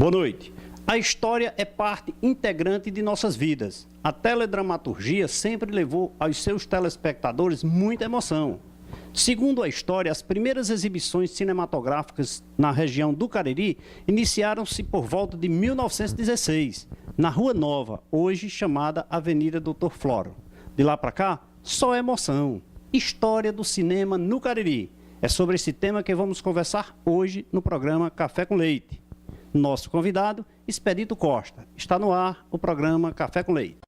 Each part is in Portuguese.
Boa noite. A história é parte integrante de nossas vidas. A teledramaturgia sempre levou aos seus telespectadores muita emoção. Segundo a história, as primeiras exibições cinematográficas na região do Cariri iniciaram-se por volta de 1916, na Rua Nova, hoje chamada Avenida Doutor Floro. De lá para cá, só emoção. História do cinema no Cariri. É sobre esse tema que vamos conversar hoje no programa Café com Leite. Nosso convidado, Expedito Costa. Está no ar o programa Café com Leite.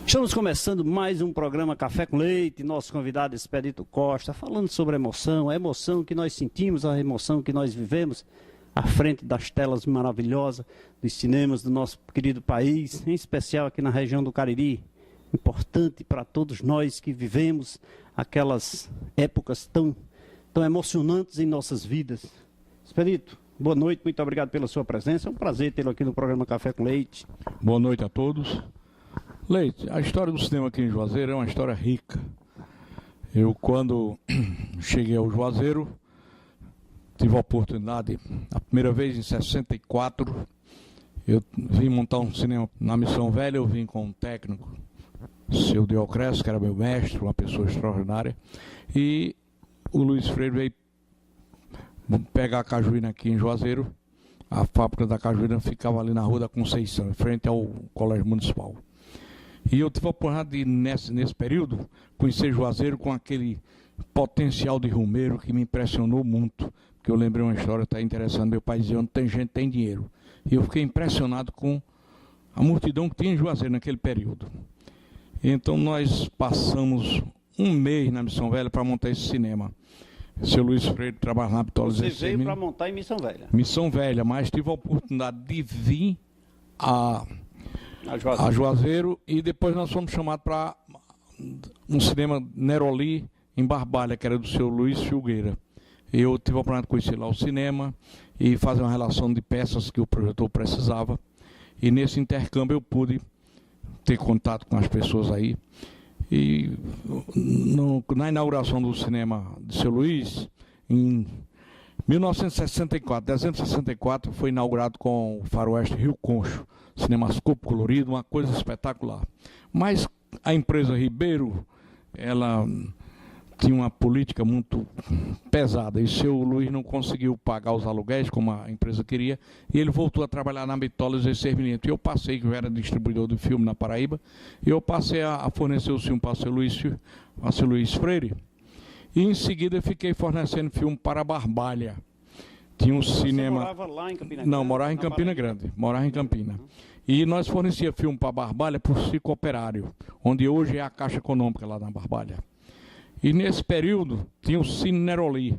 Estamos começando mais um programa Café com Leite. Nosso convidado, Expedito Costa, falando sobre a emoção que nós sentimos, a emoção que nós vivemos à frente das telas maravilhosas dos cinemas do nosso querido país, em especial aqui na região do Cariri. Importante para todos nós que vivemos aquelas épocas tão emocionantes em nossas vidas. Expedito, boa noite, muito obrigado pela sua presença. É um prazer tê-lo aqui no programa Café com Leite. Boa noite a todos. Leite, a história do cinema aqui em Juazeiro é uma história rica. Eu, quando cheguei ao Juazeiro, tive a oportunidade, a primeira vez em 64, eu vim montar um cinema na Missão Velha. Eu vim com um técnico, seu Diocrécio, que era meu mestre, uma pessoa extraordinária, e o Luiz Freire veio pegar a Cajuína aqui em Juazeiro. A fábrica da Cajuína ficava ali na Rua da Conceição, em frente ao Colégio Municipal. E eu tive a oportunidade de, nesse período, conhecer Juazeiro com aquele potencial de rumeiro que me impressionou muito. Porque eu lembrei uma história até interessante. Meu pai dizia: onde tem gente, tem dinheiro. E eu fiquei impressionado com a multidão que tinha em Juazeiro naquele período. Então nós passamos um mês na Missão Velha para montar esse cinema. Seu Luiz Freire trabalha na Bitola. Você veio para montar em Missão Velha? Missão Velha, mas tive a oportunidade de vir a Juazeiro, e depois nós fomos chamados para um cinema Neroli em Barbalha, que era do seu Luiz Filgueira. Eu tive a oportunidade de conhecer lá o cinema e fazer uma relação de peças que o projetor precisava. E nesse intercâmbio eu pude ter contato com as pessoas aí. E na inauguração do cinema de seu Luiz, em 1964, dezembro de 64, foi inaugurado com o Faroeste Rio Concho, cinemascope colorido, uma coisa espetacular. Mas a empresa Ribeiro, ela tinha uma política muito pesada, e seu Luiz não conseguiu pagar os aluguéis como a empresa queria, e ele voltou a trabalhar na Bitola 16mm. E eu passei, que eu era distribuidor de filme na Paraíba, e eu passei a fornecer o filme para o seu Luiz Freire, e em seguida fiquei fornecendo filme para Barbalha. Tinha um cinema. Você morava lá em Campina Grande? Não, morava em Campina Grande, morava em Campina. E nós fornecia filme para Barbalha por ciclo operário, onde hoje é a Caixa Econômica lá na Barbalha. E nesse período tinha o Cine Neroli.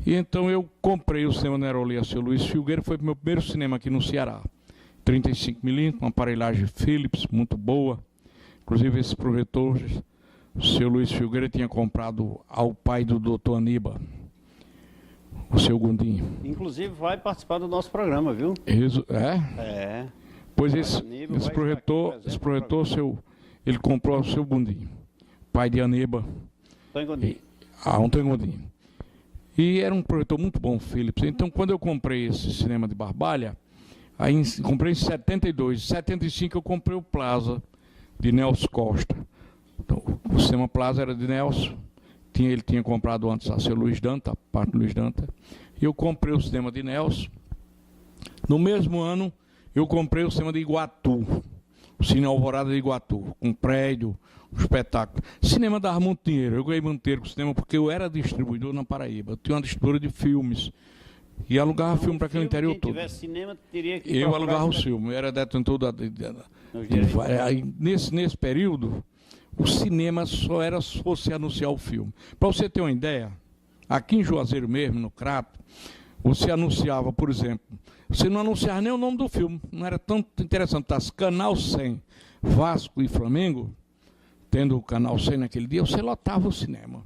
E então eu comprei o cinema Neroli a seu Luiz Filgueira. Foi o meu primeiro cinema aqui no Ceará. 35mm, com aparelhagem Philips, muito boa. Inclusive esses projetores, o seu Luiz Filgueira tinha comprado ao pai do doutor Aníbal, o seu Gondim. Inclusive vai participar do nosso programa, viu? É? Pois esse projetor, ele comprou o seu Gondim, pai de Aníbal. Antônio Gondim. Antônio Gondim. E era um projetor muito bom, Philips. Então, quando eu comprei esse cinema de Barbalha, comprei em 72. Em 75 eu comprei o Plaza, de Nelson Costa. Então, o cinema Plaza era de Nelson. Ele tinha comprado antes a seu Luiz Danta, a parte do Luiz Danta. E eu comprei o cinema de Nelson. No mesmo ano, eu comprei o cinema de Iguatu, o Cine Alvorada de Iguatu, com prédio, um espetáculo. Cinema dava muito dinheiro. Eu ganhei muito dinheiro com o cinema porque eu era distribuidor na Paraíba. Eu tinha uma distribuidora de filmes. E alugava filme para aquele interior todo. Se tivesse cinema, teria que eu alugava o filme. Eu era detentor nesse período, o cinema só era se fosse anunciar o filme. Para você ter uma ideia, aqui em Juazeiro mesmo, no Crato, você anunciava, por exemplo, você não anunciava nem o nome do filme, não era tão interessante. Tá? Canal 100, Vasco e Flamengo, tendo o Canal 100 naquele dia, você lotava o cinema.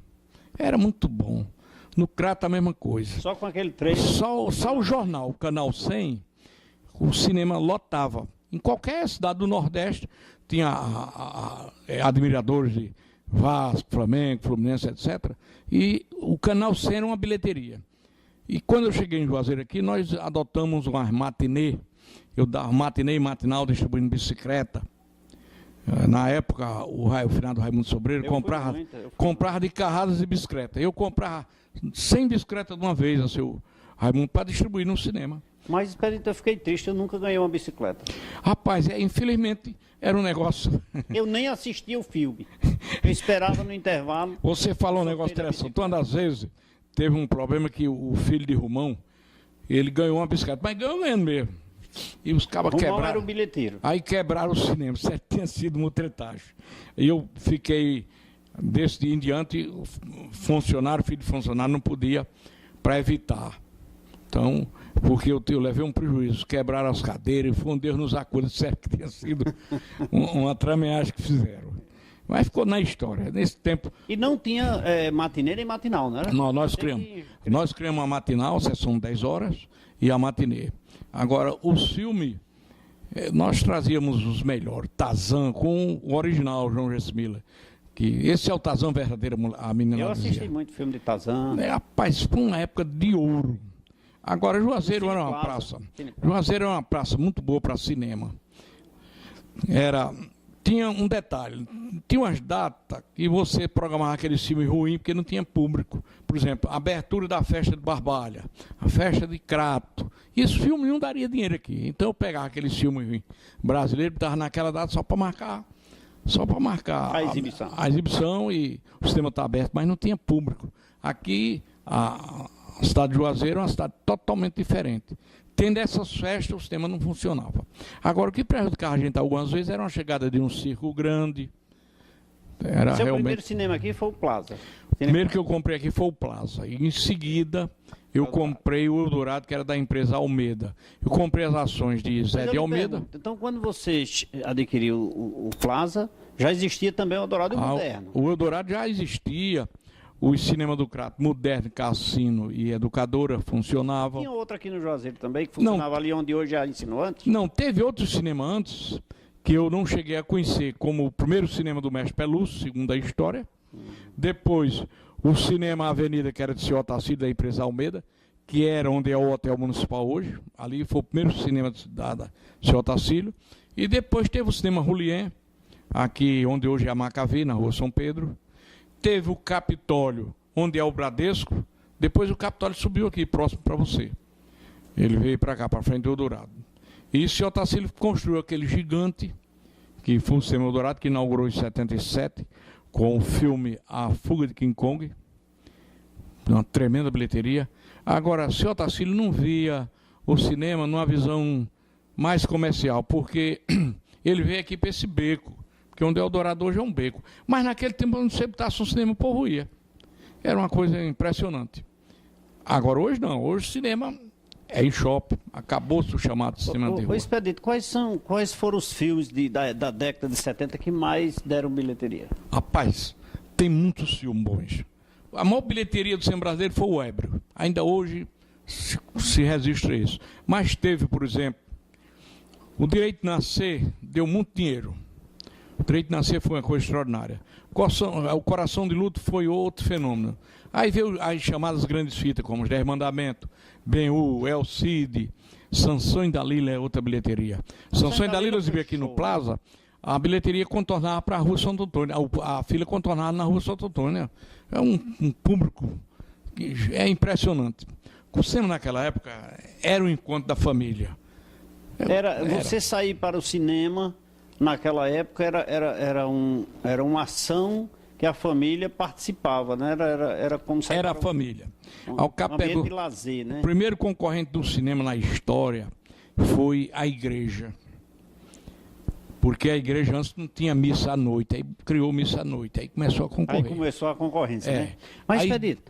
Era muito bom. No Crato a mesma coisa. Só com aquele trailer? Só o jornal, o Canal 100, o cinema lotava. Em qualquer cidade do Nordeste tinha admiradores de Vasco, Flamengo, Fluminense, etc. E o Canal 100 era uma bilheteria. E quando eu cheguei em Juazeiro aqui, nós adotamos uma matinê. Eu dava matinê e matinal distribuindo bicicleta. Na época, o finado Raimundo Sobreiro comprava de carradas e bicicleta. Eu comprava 100 bicicletas de uma vez, a seu Raimundo, para distribuir no cinema. Mas, Expedito, eu fiquei triste, eu nunca ganhei uma bicicleta. Rapaz, infelizmente, era um negócio... Eu nem assistia o filme. Eu esperava no intervalo. Você falou um negócio interessante. Então, às vezes, teve um problema que o filho de Romão, ele ganhou uma bicicleta, mas ganhando mesmo. E os cabas quebraram. Era o bilheteiro. Aí quebraram o cinema, certo? Tinha sido mutretagem. E eu fiquei, desse dia em diante, funcionário, filho de funcionário, não podia, para evitar. Então, porque eu levei um prejuízo, quebraram as cadeiras, e foi um Deus nos acuda, certo que tinha sido uma trameagem que fizeram. Mas ficou na história, nesse tempo... E não tinha matinê nem matinal, não era? Não, nós criamos uma matinal, sessão 10 horas, e a matinê. Agora, o filme, nós trazíamos os melhores, Tarzan, com o original, João Gesmila. Que esse é o Tarzan verdadeiro, a menina Eu assisti dizia. muito filme de Tarzan. Rapaz, foi uma época de ouro. Agora, Juazeiro era uma praça. Juazeiro era uma praça muito boa para cinema. Tinha um detalhe, tinha umas datas que você programava aquele filme ruim porque não tinha público. Por exemplo, a abertura da festa de Barbalha, a festa de Crato. E esse filme não daria dinheiro aqui. Então eu pegava aquele filme ruim brasileiro que estava naquela data só para marcar a exibição e o cinema está aberto, mas não tinha público. Aqui a cidade de Juazeiro é uma cidade totalmente diferente. Tendo essas festas, o sistema não funcionava. Agora, o que prejudicava a gente algumas vezes era uma chegada de um circo grande. Seu primeiro cinema aqui foi o Plaza. O primeiro que eu comprei aqui foi o Plaza. E em seguida, eu comprei o Eldorado, que era da empresa Almeida. Eu comprei as ações de Zé de Almeida. Então, quando você adquiriu o Plaza, já existia também o Eldorado e o Moderno? O Eldorado já existia. O cinema do Crato, Moderno, Cassino e Educadora funcionavam. Tinha outro aqui no Juazeiro também, que funcionava ali onde hoje já ensinou antes? Não, teve outro cinema antes, que eu não cheguei a conhecer, como o primeiro cinema do Mestre Pelúcio, segundo a história. Depois, o cinema Avenida, que era de Senhor Otacílio, da empresa Almeida, que era onde é o Hotel Municipal hoje. Ali foi o primeiro cinema da Senhor Otacílio. E depois teve o cinema Julien, aqui onde hoje é a Macavi, na rua São Pedro. Teve o Capitólio, onde é o Bradesco. Depois o Capitólio subiu aqui, próximo para você. Ele veio para cá, para frente do Eldorado. E o senhor Otacílio construiu aquele gigante, que foi o cinema Eldorado, que inaugurou em 77, com o filme A Fuga de King Kong. Uma tremenda bilheteria. Agora, o senhor Otacílio não via o cinema numa visão mais comercial, porque ele veio aqui para esse beco. Porque onde é o Eldorado hoje é um beco. Mas naquele tempo, não sei, botasse um cinema, o povo ia. Era uma coisa impressionante. Agora, hoje não. Hoje o cinema é em shopping. Acabou-se o chamado cinema de rua. Expedito, quais foram os filmes da década de 70 que mais deram bilheteria? Rapaz, tem muitos filmes bons. A maior bilheteria do cinema brasileiro foi o Ébrio. Ainda hoje se registra isso. Mas teve, por exemplo, O Direito de Nascer deu muito dinheiro. O Direito de Nascer foi uma coisa extraordinária. O Coração de Luto foi outro fenômeno. Aí veio as chamadas grandes fitas, como Os 10 Mandamentos, Ben-Hur, El Cid, Sansão e Dalila é outra bilheteria. Sansão e Dalila, eu vi aqui no Plaza, a bilheteria contornava para a Rua Santo Antônio, a fila contornava na Rua Santo Antônio. É um público que é impressionante. O cinema naquela época era o encontro da família. Você sair para o cinema... Naquela época era uma ação que a família participava, né? Era como se era a família. Um ambiente de lazer, né? O primeiro concorrente do cinema na história foi a igreja. Porque a igreja antes não tinha missa à noite, aí criou missa à noite, aí começou a concorrer. Aí começou a concorrência, né? Mas,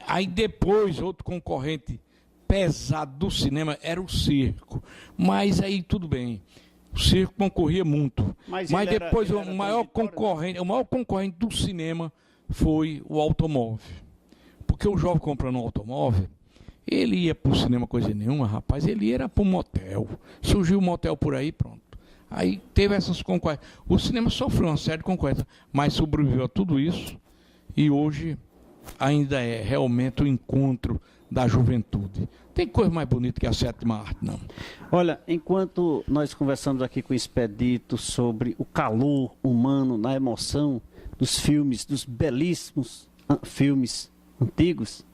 aí depois, outro concorrente pesado do cinema era o circo. Mas aí tudo bem. O circo concorria muito. Mas depois o maior concorrente do cinema foi o automóvel. Porque o jovem comprando um automóvel, Ele ia pro cinema coisa nenhuma, rapaz, ele era pro motel. Surgiu um motel por aí, pronto. Aí teve essas concorrências. O cinema sofreu uma série de concorrências, mas sobreviveu a tudo isso e hoje ainda é realmente o encontro da juventude. Tem coisa mais bonita que a sétima arte, não. Olha, enquanto nós conversamos aqui com o Expedito sobre o calor humano na emoção dos filmes, dos belíssimos filmes antigos,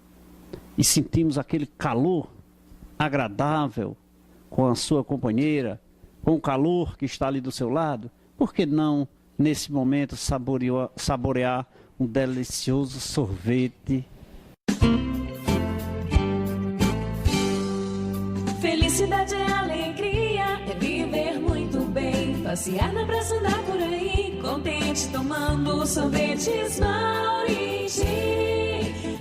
e sentimos aquele calor agradável com a sua companheira, com o calor que está ali do seu lado, por que não, nesse momento, saborear um delicioso sorvete? Felicidade é alegria, é viver muito bem, passear na praça, andar por aí, contente tomando sorvetes Mauriti,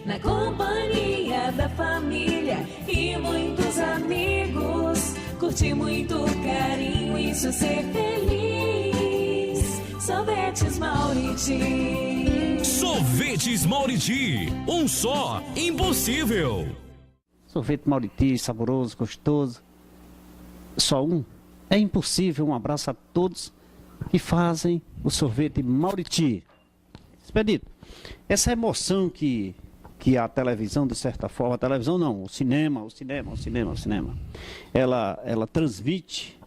na companhia da família e muitos amigos, curtir muito carinho, isso é ser feliz. Sorvetes Mauriti. Sorvetes Mauriti, um só, impossível. Sorvete Mauriti, saboroso, gostoso. Só um? É impossível. Um abraço a todos que fazem o sorvete Mauriti. Expedito, essa emoção que a televisão, de certa forma, a televisão não, o cinema, ela transmite.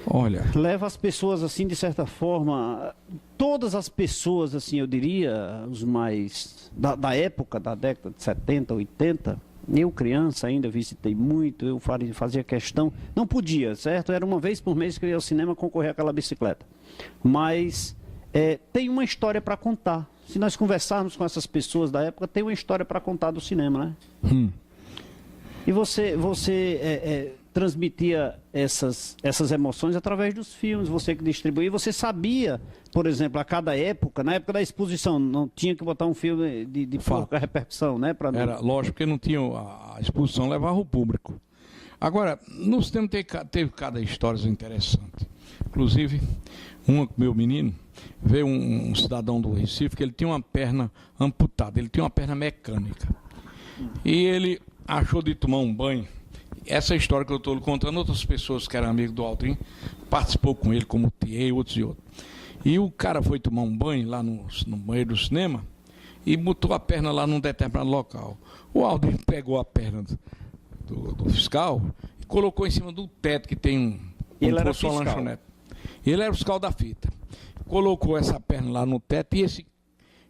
Olha, Leva as pessoas, assim, de certa forma, todas as pessoas, assim, eu diria, os mais, da época, da década de 70, 80, eu criança ainda visitei muito, eu fazia questão, não podia, certo? Era uma vez por mês que eu ia ao cinema concorrer àquela bicicleta. Mas tem uma história para contar. Se nós conversarmos com essas pessoas da época, tem uma história para contar do cinema, né? E você transmitia essas emoções através dos filmes, você que distribuía, você sabia, por exemplo, a cada época, na época da exposição, não tinha que botar um filme de pouca repercussão, né? Era lógico que não tinha, a exposição levava o público. Agora, no cinema teve cada história interessante. Inclusive, meu menino, veio um cidadão do Recife que ele tinha uma perna amputada, ele tinha uma perna mecânica. E ele achou de tomar um banho. Essa história que eu estou lhe contando, outras pessoas que eram amigos do Aldrin participou com ele, como o Thier, outros e outros. E o cara foi tomar um banho lá no banheiro do cinema e botou a perna lá num determinado local. O Aldrin pegou a perna do fiscal e colocou em cima do teto que tem Ele era uma fiscal. lanchonete. Ele era o fiscal da fita. Colocou essa perna lá no teto e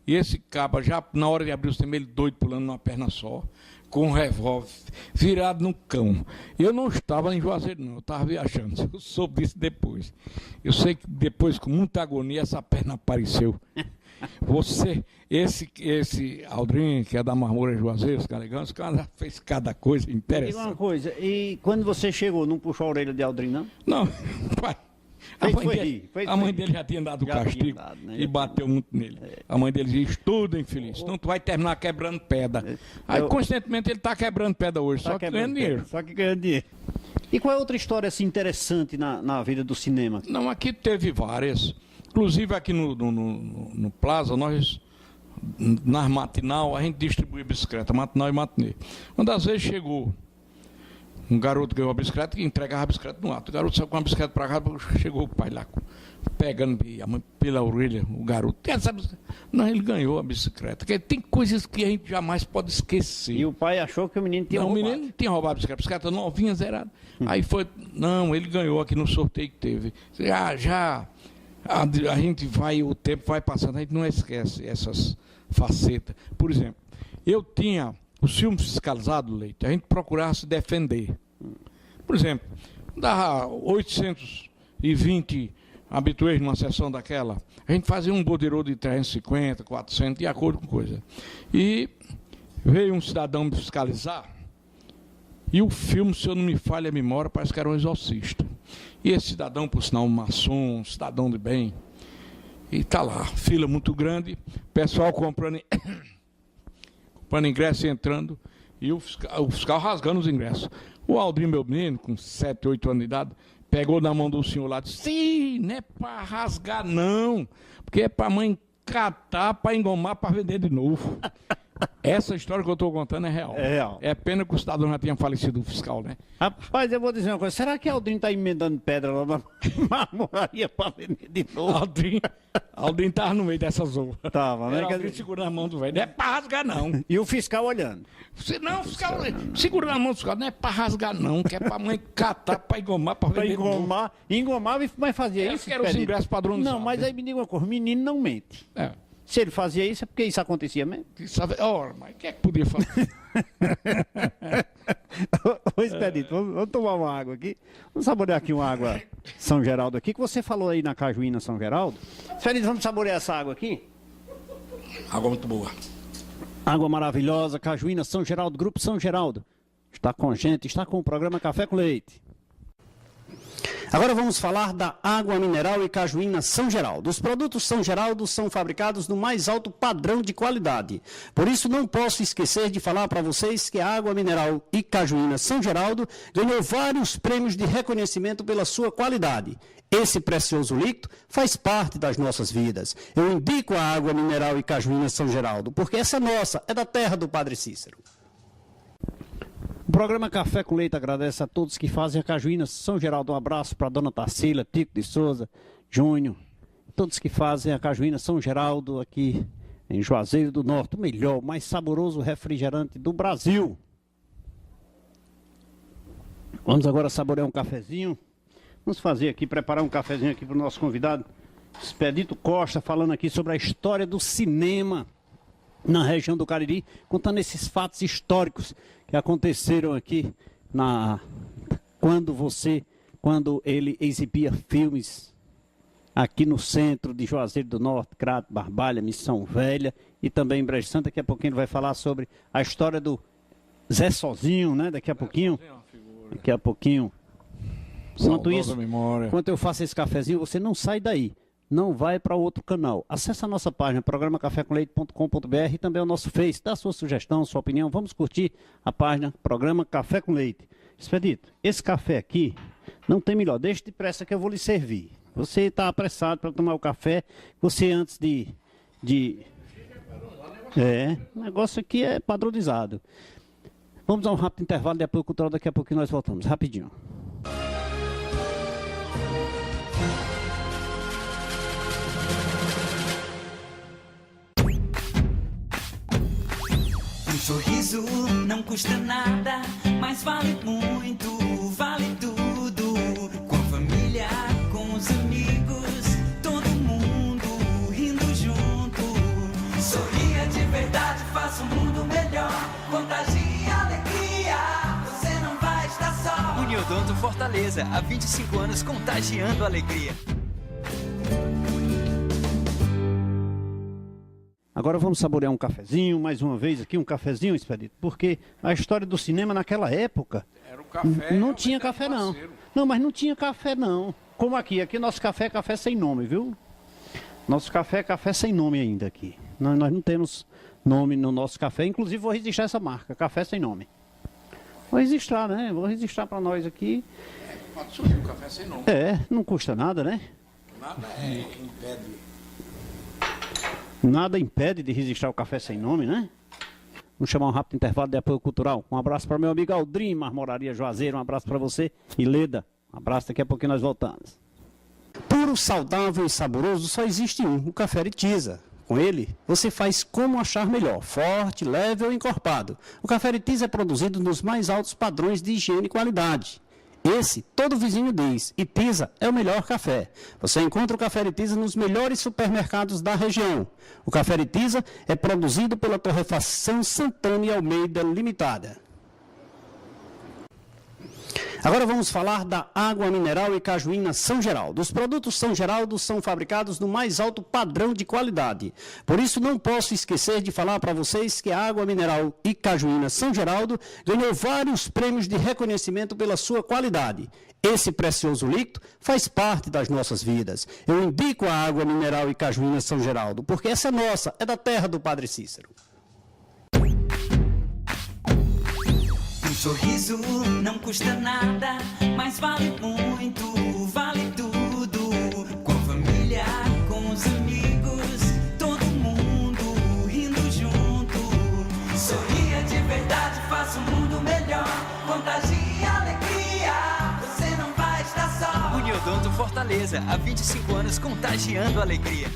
esse caba, já na hora de abrir o cinema, ele doido pulando numa perna só, com um revólver virado no cão. Eu não estava em Juazeiro, não, eu estava viajando. Eu soube disso depois. Eu sei que depois, com muita agonia, essa perna apareceu. Esse Aldrin, que é da Marmoura Juazeiro, esse Galegão, cara fez cada coisa Diga interessante. uma coisa, e quando você chegou, não puxou a orelha de Aldrin, não? Não, pai. A mãe dele já tinha dado o Já tinha castigo dado, né? e bateu muito nele. A mãe dele dizia, estuda, infeliz, senão tu vai terminar quebrando pedra. Aí, coincidentemente, ele está quebrando pedra hoje, só que ganhando dinheiro. Só que ganhando dinheiro. E qual é outra história assim, interessante na vida do cinema? Não, aqui teve várias. Inclusive aqui no Plaza, nós, na matinal, a gente distribui bicicleta, matinal e matinê. Uma das vezes chegou um garoto ganhou a bicicleta e entregava a bicicleta no ato. O garoto saiu com a bicicleta para cá, chegou o pai lá, pegando a mãe pela orelha, o garoto. Não, ele ganhou a bicicleta. Porque tem coisas que a gente jamais pode esquecer. E o pai achou que o menino tinha roubado. O menino tinha roubado a bicicleta novinha, zerada. Aí foi, não, ele ganhou aqui no sorteio que teve. A gente vai, o tempo vai passando, a gente não esquece essas facetas. Por exemplo, eu tinha os filmes fiscalizados, Leite, a gente procurava se defender. Por exemplo, dava 820 habituês numa sessão daquela, a gente fazia um borderô de 350, 400, de acordo com coisa. E veio um cidadão me fiscalizar, e o filme, se eu não me falha a memória, parece que era um exorcista. E esse cidadão, por sinal, um maçom, um cidadão de bem, e está lá, fila muito grande, pessoal comprando ingresso e entrando, e o fiscal rasgando os ingressos. O Aldrin, meu menino, com 7, 8 anos de idade, pegou na mão do senhor lá e disse, sim, não é para rasgar não, porque é para a mãe catar, para engomar, para vender de novo. Essa história que eu estou contando é real. É real. É pena que o cidadão já tinha falecido, o fiscal, né? Rapaz, eu vou dizer uma coisa. Será que Aldrinho tá emendando pedra lá na marmoraria pra vender de novo? Aldrinho tava no meio dessa zoa. Tava, né? Era Aldrinho segurando a mão do velho. Não é pra rasgar, não. E o fiscal olhando. Não, fiscal, segura na mão do fiscal. Não é pra rasgar, não. Que é pra mãe catar, pra engomar, pra Pra vender. engomava, mas fazia isso. Que era os Expedito? ingressos padronizados. Não, mas aí me diga uma coisa. O menino não mente. É. Se ele fazia isso, é porque isso acontecia mesmo. Ora, mas o que é que podia fazer? Ô, Expedito, vamos tomar uma água aqui. Vamos saborear aqui uma água São Geraldo aqui, que você falou aí na Cajuína São Geraldo. Expedito, vamos saborear essa água aqui? Água muito boa. Água maravilhosa, Cajuína São Geraldo, Grupo São Geraldo. Está com a gente, está com o programa Café com Leite. Agora vamos falar da água mineral e Cajuína São Geraldo. Os produtos São Geraldo são fabricados no mais alto padrão de qualidade. Por isso não posso esquecer de falar para vocês que a água mineral e Cajuína São Geraldo ganhou vários prêmios de reconhecimento pela sua qualidade. Esse precioso líquido faz parte das nossas vidas. Eu indico a água mineral e Cajuína São Geraldo, porque essa é nossa, é da terra do Padre Cícero. O programa Café com Leite agradece a todos que fazem a Cajuína São Geraldo. Um abraço para a dona Tarsila, Tico de Souza, Júnior, todos que fazem a Cajuína São Geraldo aqui em Juazeiro do Norte. O melhor, o mais saboroso refrigerante do Brasil. Vamos agora saborear um cafezinho. Vamos fazer aqui, preparar um cafezinho aqui para o nosso convidado, Expedito Costa, falando aqui sobre a história do cinema na região do Cariri, contando esses fatos históricos que aconteceram aqui quando ele exibia filmes aqui no centro de Juazeiro do Norte, Crato, Barbalha, Missão Velha e também em Brejo Santo. Daqui a pouquinho ele vai falar sobre a história do Zé Sozinho, né? Daqui a pouquinho. Enquanto isso, enquanto eu faço esse cafezinho, você não sai daí. Não vai para outro canal. Acesse a nossa página, programa cafécomleite.com.br e também o nosso Face. Dá sua sugestão, sua opinião. Vamos curtir a página Programa Café com Leite. Expedito, esse café aqui não tem melhor. Deixe depressa que eu vou lhe servir. Você está apressado para tomar o café. Você antes de... o negócio aqui é padronizado. Vamos dar um rápido intervalo de apoio cultural. Daqui a pouquinho nós voltamos. Rapidinho. Um sorriso não custa nada, mas vale muito, vale tudo. Com a família, com os amigos, todo mundo rindo junto. Sorria de verdade, faça um mundo melhor. Contagie alegria, você não vai estar só. Uniodonto Fortaleza, há 25 anos contagiando alegria. Agora vamos saborear um cafezinho, mais uma vez aqui, um cafezinho, Expedito, porque a história do cinema naquela época Era o café. não tinha café não. parceiro. Não, mas não tinha café não. Como aqui nosso café é café sem nome, viu? Nosso café é café sem nome ainda aqui. Nós não temos nome no nosso café, inclusive vou registrar essa marca, café sem nome. Vou registrar, né? Vou registrar para nós aqui. Pode surgir um café sem nome. Não custa nada, né? Nada impede. Nada impede de registrar o café sem nome, né? Vamos chamar um rápido intervalo de apoio cultural. Um abraço para meu amigo Aldrinho, Marmoraria Juazeiro. Um abraço para você e Leda. Um abraço, daqui a pouquinho nós voltamos. Puro, saudável e saboroso só existe um, o Café Aritiza. Com ele, você faz como achar melhor, forte, leve ou encorpado. O Café Aritiza é produzido nos mais altos padrões de higiene e qualidade. Esse, todo vizinho diz, Itiza é o melhor café. Você encontra o Café Itiza nos melhores supermercados da região. O Café Itiza é produzido pela Torrefação Santana e Almeida Limitada. Agora vamos falar da água mineral e Cajuína São Geraldo. Os produtos São Geraldo são fabricados no mais alto padrão de qualidade. Por isso não posso esquecer de falar para vocês que a água mineral e Cajuína São Geraldo ganhou vários prêmios de reconhecimento pela sua qualidade. Esse precioso líquido faz parte das nossas vidas. Eu indico a água mineral e Cajuína São Geraldo, porque essa é nossa, é da terra do Padre Cícero. Um sorriso não custa nada, mas vale muito, vale tudo. Com a família, com os amigos, todo mundo rindo junto. pronto, Fortaleza. Há 25 anos contagiando alegria.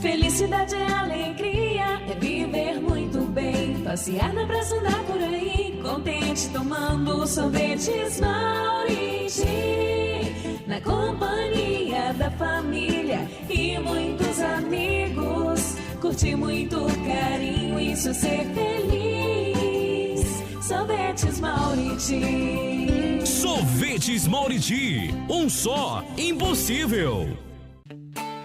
Felicidade é alegria, é viver muito bem. Passear na praça, andar por aí, contente tomando sorvetes Mauriti. Na companhia da família e muitos amigos. Curtir muito carinho, isso é ser feliz. Sorvetes Mauriti. Sorvetes Mauriti, um só, impossível.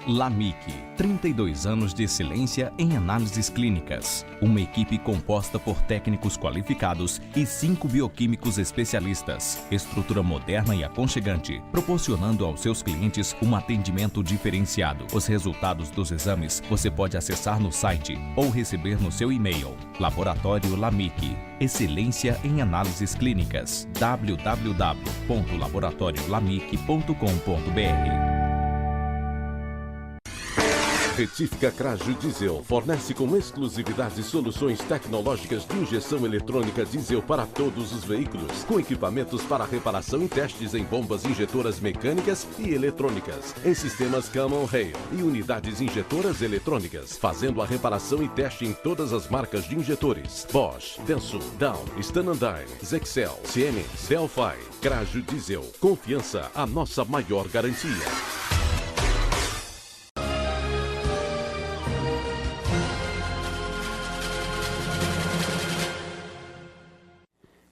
LAMIC, 32 anos de excelência em análises clínicas. Uma equipe composta por técnicos qualificados e 5 bioquímicos especialistas. Estrutura moderna e aconchegante, proporcionando aos seus clientes um atendimento diferenciado. Os resultados dos exames você pode acessar no site ou receber no seu e-mail. Laboratório LAMIC, excelência em análises clínicas. www.laboratoriolamic.com.br. Retífica Craju Diesel fornece com exclusividade soluções tecnológicas de injeção eletrônica diesel para todos os veículos, com equipamentos para reparação e testes em bombas injetoras mecânicas e eletrônicas, em sistemas Common Rail e unidades injetoras eletrônicas, fazendo a reparação e teste em todas as marcas de injetores: Bosch, Denso, Down, Stanandine, Zexel, Siemens, Delphi. Craju Diesel, confiança, a nossa maior garantia.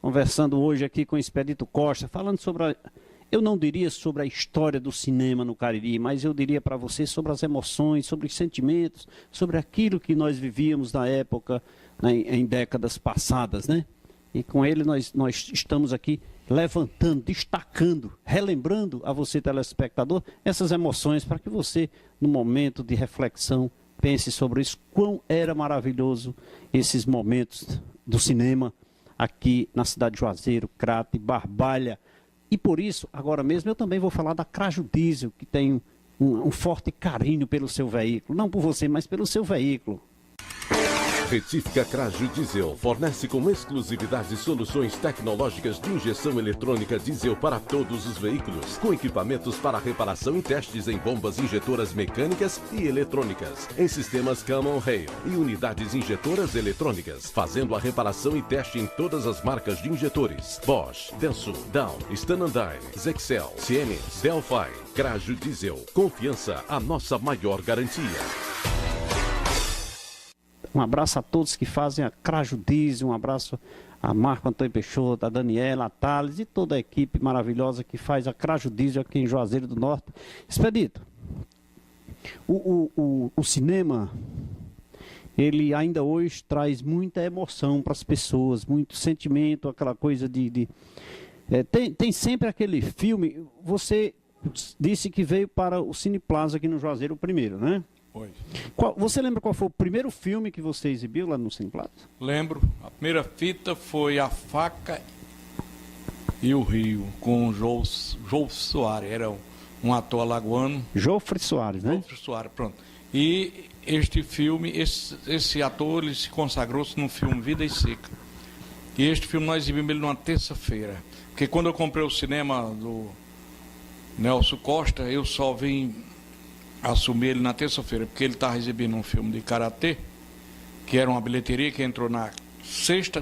Conversando hoje aqui com o Expedito Costa, falando sobre, eu não diria sobre a história do cinema no Cariri, mas eu diria para você sobre as emoções, sobre os sentimentos, sobre aquilo que nós vivíamos na época, em décadas passadas, né? E com ele nós estamos aqui levantando, destacando, relembrando a você, telespectador, essas emoções para que você, no momento de reflexão, pense sobre isso, quão era maravilhoso esses momentos do cinema aqui na cidade de Juazeiro, Crato e Barbalha. E por isso, agora mesmo, eu também vou falar da Craju Diesel, que tem um forte carinho pelo seu veículo. Não por você, mas pelo seu veículo. Retífica Craju Diesel fornece com exclusividade soluções tecnológicas de injeção eletrônica diesel para todos os veículos, com equipamentos para reparação e testes em bombas injetoras mecânicas e eletrônicas, em sistemas Common Rail e unidades injetoras eletrônicas, fazendo a reparação e teste em todas as marcas de injetores: Bosch, Denso, Down, Stanandine, Zexel, Siemens, Delphi. Craju Diesel, confiança, a nossa maior garantia. Um abraço a todos que fazem a Craju Diesel, um abraço a Marco Antônio Peixoto, a Daniela, a Thales e toda a equipe maravilhosa que faz a Craju Diesel aqui em Juazeiro do Norte. Expedito, o cinema, ele ainda hoje traz muita emoção para as pessoas, muito sentimento, aquela coisa tem sempre aquele filme, você disse que veio para o Cine Plaza aqui no Juazeiro o primeiro, né? Você lembra qual foi o primeiro filme que você exibiu lá no Cine Plaza? Lembro. A primeira fita foi A Faca e o Rio, com o Jofre Soares. Era um ator alagoano. Jofre Soares, né? Jofre Soares, pronto. E este filme, esse ator, ele se consagrou-se no filme Vida e Seca. E este filme nós exibimos ele numa terça-feira. Porque quando eu comprei o cinema do Nelson Costa, eu só vim assumir ele na terça-feira, porque ele estava exibindo um filme de karatê, que era uma bilheteria que entrou na sexta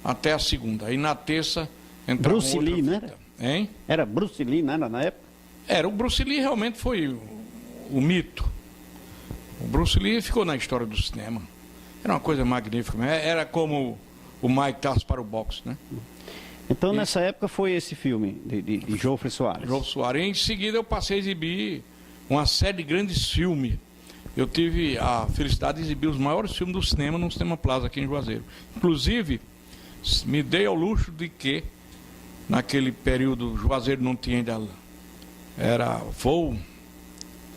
até a segunda. Aí na terça entrou Bruce Lee, não era? Hein? Era Bruce Lee, não era na época? Era, o Bruce Lee realmente foi o mito. O Bruce Lee ficou na história do cinema. Era uma coisa magnífica. Era como o Mike Tyson para o boxe, né? Então, nessa época, foi esse filme de Jofre Soares. Jofre Soares. Em seguida, eu passei a exibir uma série de grandes filmes. Eu tive a felicidade de exibir os maiores filmes do cinema no Cinema Plaza, aqui em Juazeiro. Inclusive, me dei ao luxo de que, naquele período, Juazeiro não tinha ainda... Era voo,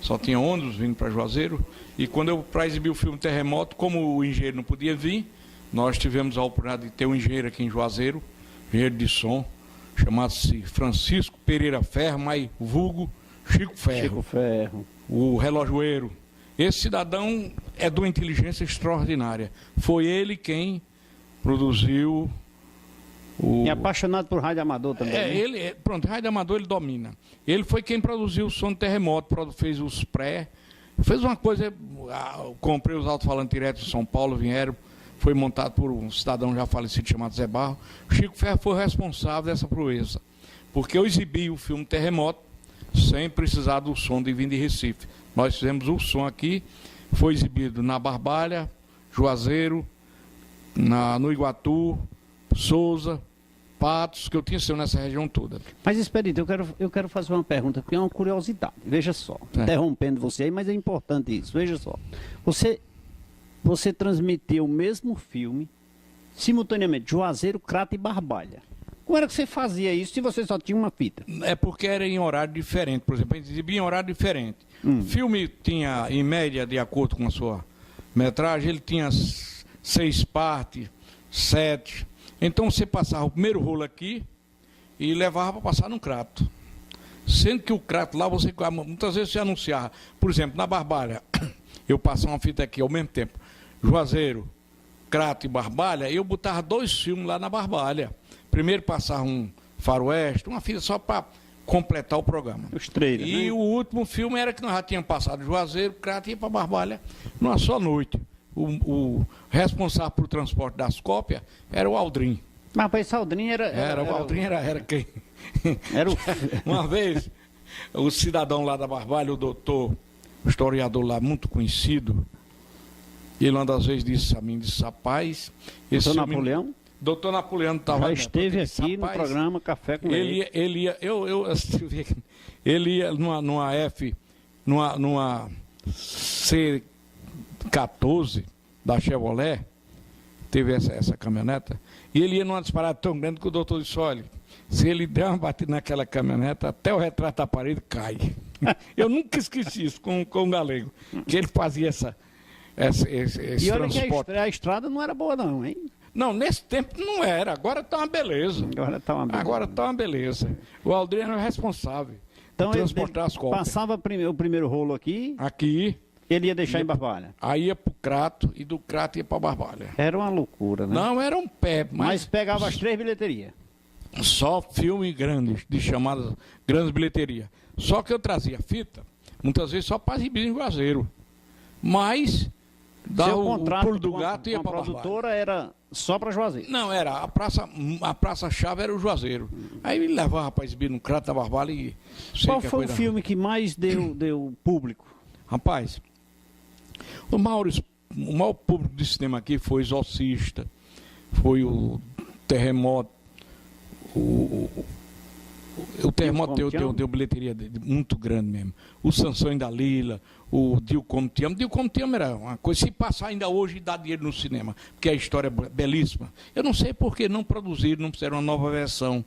só tinha ônibus vindo para Juazeiro. E quando eu, para exibir o filme Terremoto, como o engenheiro não podia vir, nós tivemos a oportunidade de ter um engenheiro aqui em Juazeiro, engenheiro de som, chamado-se Francisco Pereira Ferro, mais vulgo Chico Ferro. Chico Ferro. O relojoeiro. Esse cidadão é de uma inteligência extraordinária. Foi ele quem produziu o... E apaixonado por rádio amador também. Pronto, rádio amador ele domina. Ele foi quem produziu o som do terremoto, fez os fez uma coisa, comprei os alto-falantes diretos de São Paulo, vieram, foi montado por um cidadão já falecido chamado Zé Barro. Chico Ferro foi responsável dessa proeza, porque eu exibi o filme Terremoto sem precisar do som de vir de Recife. Nós fizemos o som aqui, foi exibido na Barbalha, Juazeiro, no Iguatu, Souza, Patos, que eu tinha sido nessa região toda. Mas, Expedito, eu quero fazer uma pergunta, porque é uma curiosidade. Veja só, interrompendo você aí, mas é importante isso. Veja só, você transmitiu o mesmo filme, simultaneamente, Juazeiro, Crato e Barbalha. Como era que você fazia isso se você só tinha uma fita? É porque era em horário diferente, por exemplo, a gente exibia em horário diferente. O filme tinha, em média, de acordo com a sua metragem, ele tinha 6 partes, 7. Então você passava o primeiro rolo aqui e levava para passar no Crato. Sendo que o Crato lá, muitas vezes você anunciava, por exemplo, na Barbalha, eu passava uma fita aqui ao mesmo tempo, Juazeiro, Crato e Barbalha, eu botava 2 filmes lá na Barbalha. Primeiro passava um faroeste, uma fita só para completar o programa. Os trailers, e né? o último filme era que nós já tínhamos passado Juazeiro, Crato e ia para Barbalha numa só noite. O responsável por transporte das cópias era o Aldrin. Mas para esse Aldrin o Aldrin era quem? Era o... Uma vez, o cidadão lá da Barbalha, o doutor, o historiador lá muito conhecido, ele uma das vezes disse a mim, rapaz... Doutor Napoleão? Doutor Napoleão estava... Já esteve aqui no programa Café com Leite. Ele ia numa C14 da Chevrolet, teve essa caminhoneta, e ele ia numa disparada tão grande que o doutor disse, olha, se ele der uma batida naquela caminhoneta, até o retrato da parede cai. Eu nunca esqueci isso com o Galego, que ele fazia esse e olha transporte. Que a estrada não era boa não, hein? Não, nesse tempo não era, agora está uma beleza. Agora está uma beleza. O Aldrin era o responsável então, por transportar as cópias. Passava o primeiro rolo aqui. Ele ia deixar em Barbalha. Aí ia para o Crato e do Crato ia para Barbalha. Era uma loucura, né? Não, era um pé. Mas pegava as 3 bilheterias. Só filme grandes, de chamadas grandes bilheterias. Só que eu trazia fita, muitas vezes só para exibir em Juazeiro. Mas dava o pulo do gato e ia para Barbalha. A produtora era só para Juazeiro? Não, era. A praça-chave era o Juazeiro. Aí ele levava para exibir no Crato da Barbalha e... Qual foi o filme que mais deu público? Rapaz, o maior público de cinema aqui foi Exorcista, foi o Terremoto. O Terremoto deu bilheteria muito grande mesmo. O Sansão e Dalila, o Dio Como Te Amo. Dio Como Te Amo era uma coisa, se passar ainda hoje, dá dinheiro no cinema, porque a história é belíssima. Eu não sei por que não produziram, não fizeram uma nova versão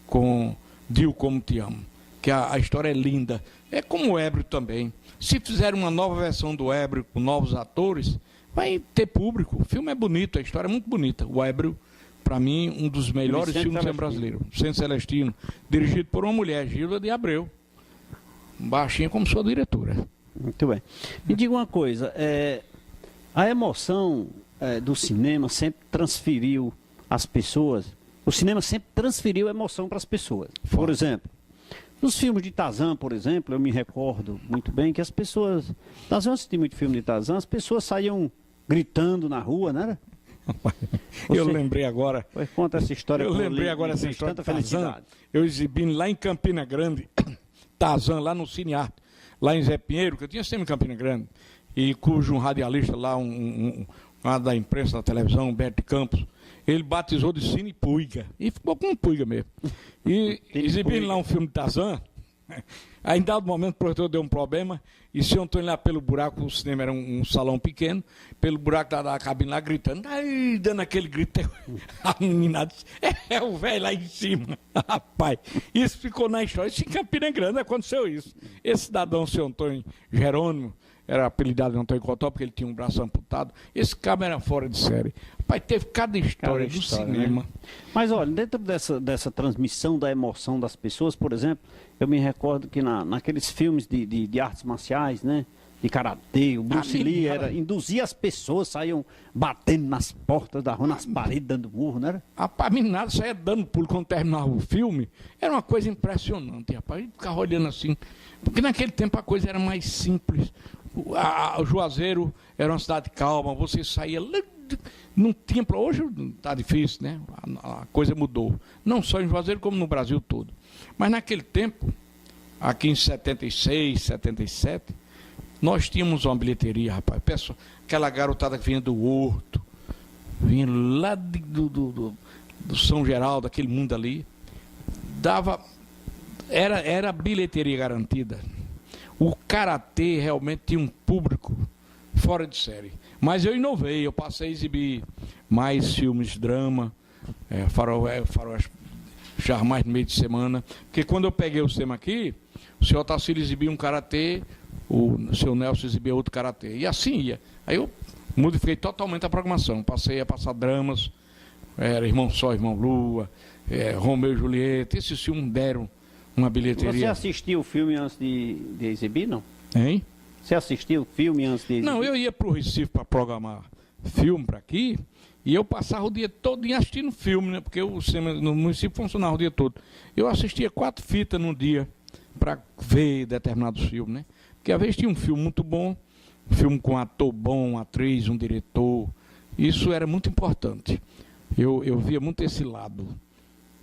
com Dio Como Te Amo, que a história é linda. É como o Ébrio também. Se fizerem uma nova versão do Ébrio com novos atores, vai ter público. O filme é bonito, a história é muito bonita. O Ébrio, para mim, um dos melhores filmes brasileiros. Vicente Celestino, dirigido por uma mulher, Gilda de Abreu. Baixinha como sua diretora. Muito bem. Me diga uma coisa, a emoção do cinema sempre transferiu às pessoas, o cinema sempre transferiu a emoção para as pessoas. Por exemplo, nos filmes de Tarzan, por exemplo, eu me recordo muito bem que as pessoas... Eu assisti muito filme de Tarzan, as pessoas saíam gritando na rua, não era? Eu lembrei agora... Conta essa história. Eu lembrei agora essa história de Tarzan. Eu exibi lá em Campina Grande, Tarzan, lá no Cine Arte, lá em Zé Pinheiro, que eu tinha sempre em Campina Grande, e cujo um radialista lá, uma da imprensa da televisão, Humberto Campos, ele batizou de Cine Puiga. E ficou com um Puiga mesmo. E exibindo lá um filme de Tarzan, aí em dado momento o projetor deu um problema, e se eu Antônio lá pelo buraco, o cinema era um salão pequeno, pelo buraco da cabine lá gritando, aí dando aquele grito, a menina disse, é o velho lá em cima. Rapaz, isso ficou na história. Isso em Campina Grande aconteceu isso. Esse cidadão, seu Antônio Jerônimo, era apelidado de Antônio Cotó, porque ele tinha um braço amputado. Esse cabo era fora de série. Pai, teve cada história do cinema. Né? Mas olha, dentro dessa transmissão da emoção das pessoas, por exemplo, eu me recordo que naqueles filmes de artes marciais, né? de karatê, o Bruce Lee induzia as pessoas, saíam batendo nas portas da rua, nas paredes, dando burro, não era? Rapaz, a meninada saía dando pulo quando terminava o filme. Era uma coisa impressionante, rapaz. Eu ficava olhando assim. Porque naquele tempo a coisa era mais simples. O Juazeiro era uma cidade calma, você saía... Não tinha... Hoje está difícil, né? A coisa mudou. Não só em Juazeiro, como no Brasil todo. Mas naquele tempo, aqui em 76, 77... nós tínhamos uma bilheteria, rapaz. Pessoal, aquela garotada que vinha do Horto, vinha lá do São Geraldo, aquele mundo ali, era bilheteria garantida. O karatê realmente tinha um público fora de série. Mas eu inovei, eu passei a exibir mais filmes de drama, faroeste já mais no meio de semana. Porque quando eu peguei o tema aqui, o senhor Otacílio exibia um karatê, o seu Nelson exibia outro karatê. E assim ia. Aí eu modifiquei totalmente a programação. Passei a passar dramas, era Irmão Sol, Irmão Lua, Romeu e Julieta. Esses filmes deram uma bilheteria. Você assistiu o filme antes de exibir, não? Hein? Você assistiu o filme antes de exibir? Não, eu ia para o Recife para programar filme para aqui, e eu passava o dia todo assistindo filme, né? Porque o cinema no município funcionava o dia todo. Eu assistia 4 fitas num dia para ver determinados filmes, né? Porque às vezes tinha um filme muito bom, um filme com um ator bom, uma atriz, um diretor. Isso era muito importante. Eu via muito esse lado.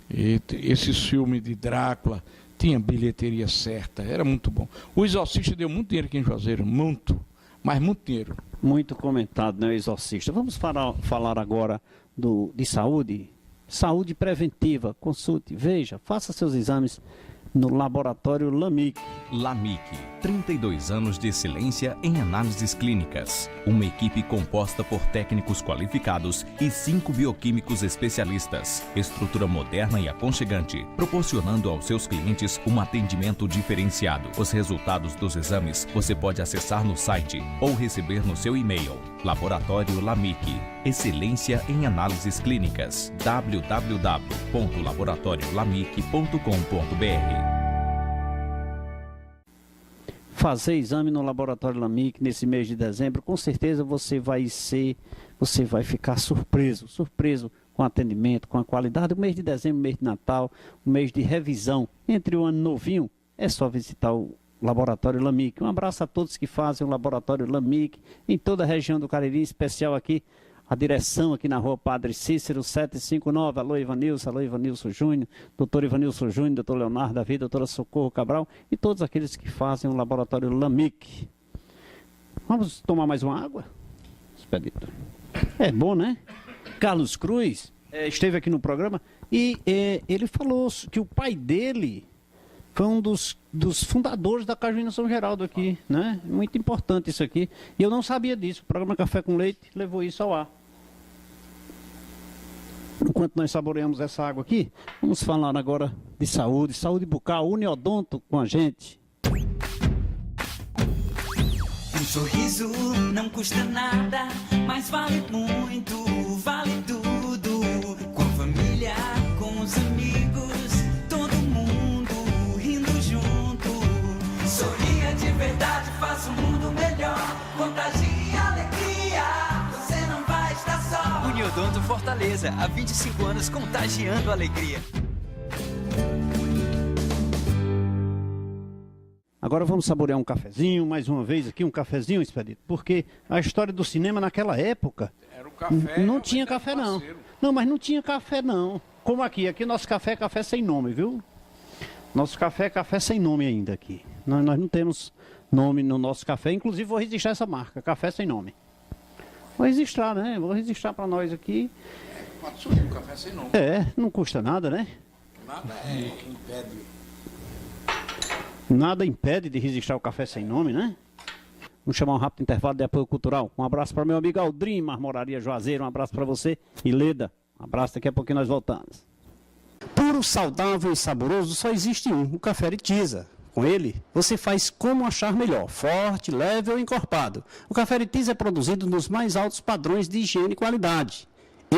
Esses filmes de Drácula tinha bilheteria certa, era muito bom. O Exorcista deu muito dinheiro aqui em Juazeiro, muito, mas muito dinheiro. Muito comentado, né, o Exorcista. Vamos falar agora de saúde. Saúde preventiva, consulte, veja, faça seus exames no laboratório LAMIC. LAMIC, 32 anos de excelência em análises clínicas. Uma equipe composta por técnicos qualificados e 5 bioquímicos especialistas. Estrutura moderna e aconchegante, proporcionando aos seus clientes um atendimento diferenciado. Os resultados dos exames você pode acessar no site ou receber no seu e-mail. Laboratório LAMIC, excelência em análises clínicas. www.laboratoriolamic.com.br. Fazer exame no laboratório LAMIC nesse mês de dezembro, com certeza você vai ficar surpreso com o atendimento, com a qualidade. O mês de dezembro, o mês de Natal, o mês de revisão, entre o ano novinho, é só visitar o laboratório LAMIC. Um abraço a todos que fazem o laboratório LAMIC em toda a região do Cariri, em especial aqui a direção aqui na rua Padre Cícero 759, alô Ivanilson Júnior, doutor Ivanilson Júnior, doutor Leonardo Davi, doutora Socorro Cabral e todos aqueles que fazem o laboratório LAMIC. Vamos tomar mais uma água, Expedito? É bom, né? Carlos Cruz esteve aqui no programa e ele falou que o pai dele foi um dos fundadores da Cajuína São Geraldo aqui, né? Muito importante isso aqui. E eu não sabia disso. O programa Café com Leite levou isso ao ar. Enquanto nós saboreamos essa água aqui, vamos falar agora de saúde bucal, Uniodonto com a gente. Um sorriso não custa nada, mas vale muito, vale tudo. Com a família, com os amigos, todo mundo rindo junto. Sorria de verdade, faça o mundo melhor. Contagie alegria, você não vai estar só. Uniodonto Fortaleza, há 25 anos contagiando alegria. Agora vamos saborear um cafezinho, mais uma vez aqui, um cafezinho, Expedito, porque a história do cinema naquela época era o café, não tinha café não. Não, mas não tinha café não. Como aqui nosso café é café sem nome, viu? Nosso café é café sem nome ainda aqui. Nós não temos nome no nosso café, inclusive vou registrar essa marca, café sem nome. Vou registrar, né? Vou registrar para nós aqui. Pode subir um café sem nome. Não custa nada, né? Nada impede. Nada impede de registrar o café sem nome, né? Vamos chamar um rápido intervalo de apoio cultural. Um abraço para meu amigo Aldrin, Marmoraria Juazeiro. Um abraço para você e Leda. Um abraço, daqui a pouquinho nós voltamos. Puro, saudável e saboroso só existe um, o Café Aritiza. Com ele, você faz como achar melhor, forte, leve ou encorpado. O Café Aritiza é produzido nos mais altos padrões de higiene e qualidade.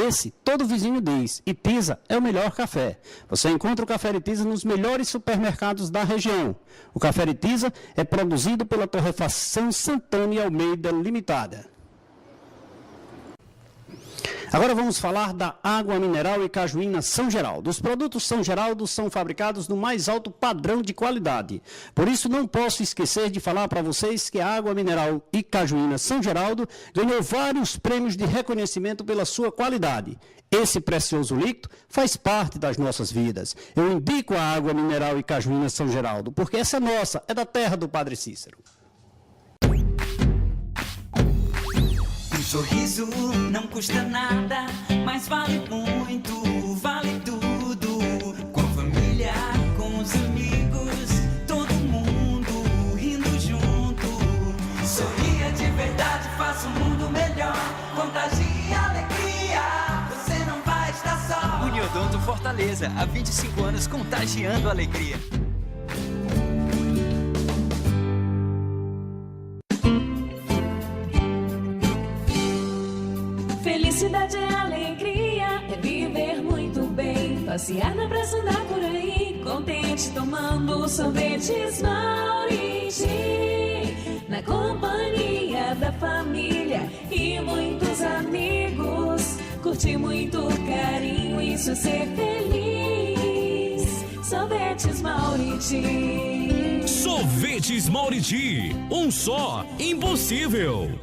Esse, todo vizinho diz, Itisa é o melhor café. Você encontra o café Itisa nos melhores supermercados da região. O café Itisa é produzido pela Torrefação Santana e Almeida Limitada. Agora vamos falar da água mineral e cajuína São Geraldo. Os produtos São Geraldo são fabricados no mais alto padrão de qualidade. Por isso não posso esquecer de falar para vocês que a água mineral e cajuína São Geraldo ganhou vários prêmios de reconhecimento pela sua qualidade. Esse precioso líquido faz parte das nossas vidas. Eu indico a água mineral e cajuína São Geraldo, porque essa é nossa, é da terra do Padre Cícero. Um sorriso não custa nada, mas vale muito, vale tudo. Com a família, com os amigos, todo mundo rindo junto. Sorria de verdade, faça o mundo melhor. Contagie a alegria, você não vai estar só. Uniodonto Fortaleza, há 25 anos contagiando a alegria. Felicidade é alegria, é viver muito bem. Passear na praça, andar por aí, contente tomando sorvetes Mauriti. Na companhia da família e muitos amigos. Curtir muito carinho, isso é ser feliz. Sorvetes Mauriti. Sorvetes Mauriti, um só, impossível.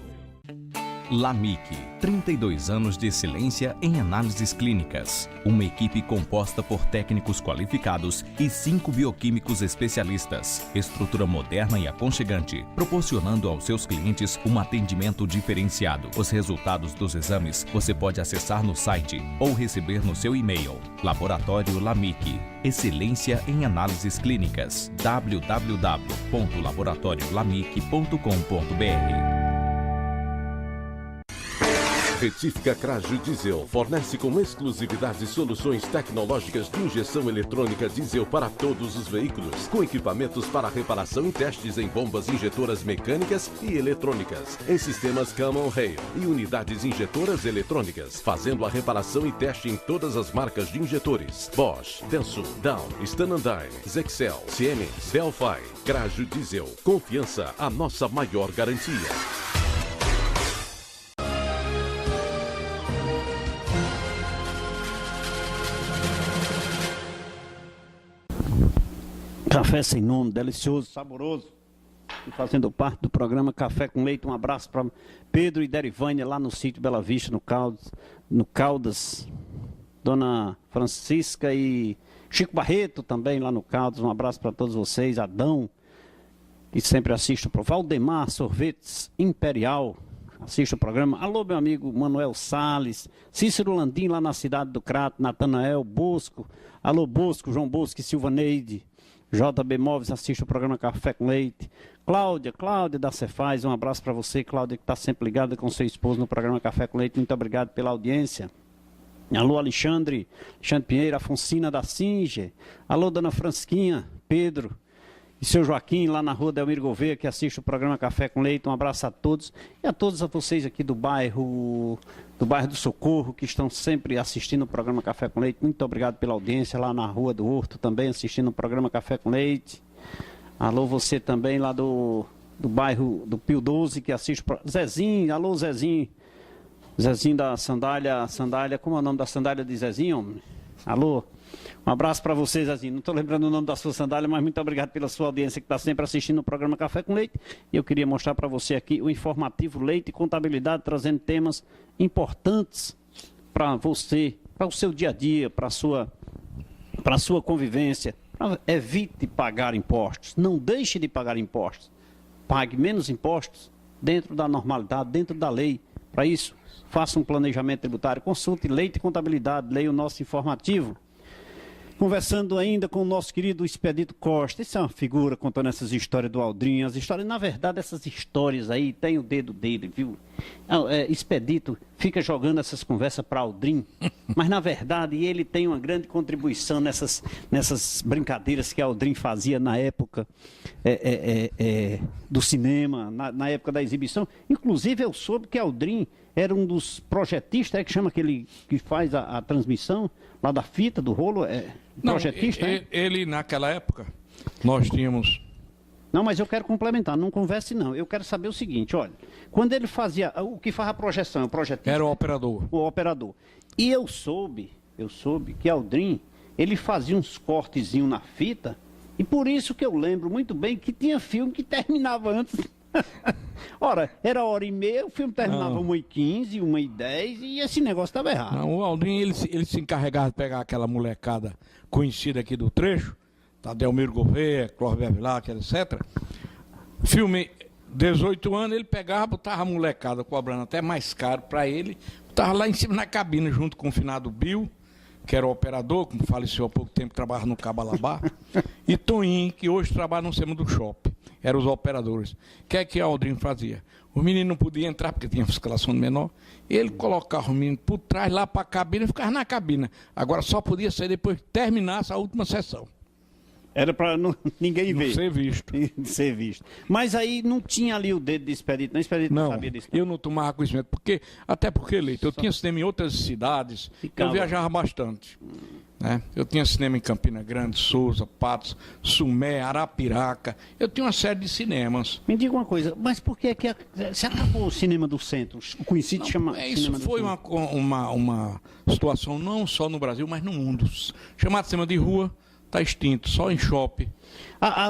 LAMIC, 32 anos de excelência em análises clínicas. Uma equipe composta por técnicos qualificados e 5 bioquímicos especialistas. Estrutura moderna e aconchegante, proporcionando aos seus clientes um atendimento diferenciado. Os resultados dos exames você pode acessar no site ou receber no seu e-mail. Laboratório LAMIC, excelência em análises clínicas. www.laboratoriolamic.com.br. Retífica Craju Diesel fornece com exclusividade soluções tecnológicas de injeção eletrônica diesel para todos os veículos, com equipamentos para reparação e testes em bombas injetoras mecânicas e eletrônicas, em sistemas Common Rail e unidades injetoras eletrônicas, fazendo a reparação e teste em todas as marcas de injetores: Bosch, Denso, Down, Stanandine, Zexel, Siemens, Delphi. Craju Diesel, confiança, a nossa maior garantia. Café sem nome, delicioso, saboroso. E fazendo parte do programa Café com Leite, um abraço para Pedro e Derivânia lá no sítio Bela Vista, no Caldas. Dona Francisca e Chico Barreto também lá no Caldas. Um abraço para todos vocês. Adão, que sempre assiste o programa. Valdemar Sorvetes Imperial, assiste o programa. Alô, meu amigo Manuel Salles. Cícero Landim lá na cidade do Crato. Natanael Bosco. Alô, Bosco, João Bosco e Silvaneide. JB Móveis, assiste o programa Café com Leite. Cláudia da Cefaz, um abraço para você, Cláudia, que está sempre ligada com seu esposo no programa Café com Leite. Muito obrigado pela audiência. Alô, Alexandre Pinheiro, Afonsina da Singer. Alô, Dona Francisquinha, Pedro e seu Joaquim, lá na rua Delmiro Gouveia, que assiste o programa Café com Leite. Um abraço a todos e a todos vocês aqui do bairro do Socorro, que estão sempre assistindo o programa Café com Leite. Muito obrigado pela audiência, lá na Rua do Horto também, assistindo o programa Café com Leite. Alô, você também lá do bairro do Pio 12, que assiste o programa. Zezinho, alô, Zezinho. Zezinho da sandália, como é o nome da sandália de Zezinho, homem? Alô? Um abraço para vocês, Zezinho. Não estou lembrando o nome da sua sandália, mas muito obrigado pela sua audiência que está sempre assistindo o programa Café com Leite. E eu queria mostrar para você aqui o informativo Leite e Contabilidade, trazendo temas importantes para você, para o seu dia a dia, para a sua convivência. Evite pagar impostos. Não deixe de pagar impostos. Pague menos impostos dentro da normalidade, dentro da lei. Para isso, faça um planejamento tributário. Consulte Leite e Contabilidade, leia o nosso informativo. Conversando ainda com o nosso querido Expedito Costa. Essa é uma figura contando essas histórias do Aldrinho. As histórias, na verdade, essas histórias aí tem o dedo dele, viu? Expedito fica jogando essas conversas para Aldrin, mas na verdade ele tem uma grande contribuição nessas brincadeiras que Aldrin fazia na época do cinema, na época da exibição. Inclusive eu soube que Aldrin era um dos projetistas, que chama aquele que faz a transmissão lá da fita, do rolo, projetista? Ele naquela época, nós tínhamos... Não, mas eu quero complementar, não converse não. Eu quero saber o seguinte, olha, quando ele fazia, o que faz a projeção, o projetista... Era o operador. O operador. E eu soube que Aldrin, ele fazia uns cortezinhos na fita, e por isso que eu lembro muito bem que tinha filme que terminava antes. Ora, era 1h30, o filme terminava 1h15, 1h10, e esse negócio estava errado. Não, o Aldrin, ele se encarregava de pegar aquela molecada conhecida aqui do trecho, Adelmiro Gouveia, Clóvis Bevilacqua, etc. Filme 18 anos, ele pegava, botava a molecada cobrando até mais caro para ele, botava lá em cima na cabine junto com o finado Bill, que era o operador, como faleceu há pouco tempo, trabalhava no Cabalabá, e Toninho, que hoje trabalha no cinema do shopping, eram os operadores. O que a Aldrin fazia? O menino não podia entrar porque tinha fiscalização de menor, ele colocava o menino por trás lá para a cabine e ficava na cabine. Agora só podia sair depois que terminasse a última sessão. Era para ninguém ver. Não ser visto. Ser visto. Mas aí não tinha ali o dedo de Expedito, não? Expedito não sabia disso. Eu não tomava conhecimento, até porque, Leite, eu tinha cinema em outras cidades, eu viajava bastante. Né? Eu tinha cinema em Campina Grande, Souza, Patos, Sumé, Arapiraca, eu tinha uma série de cinemas. Me diga uma coisa, mas por que se acabou o cinema do centro? O conhecido chama isso foi uma situação não só no Brasil, mas no mundo. Chamado cinema de rua, está extinto, só em shopping.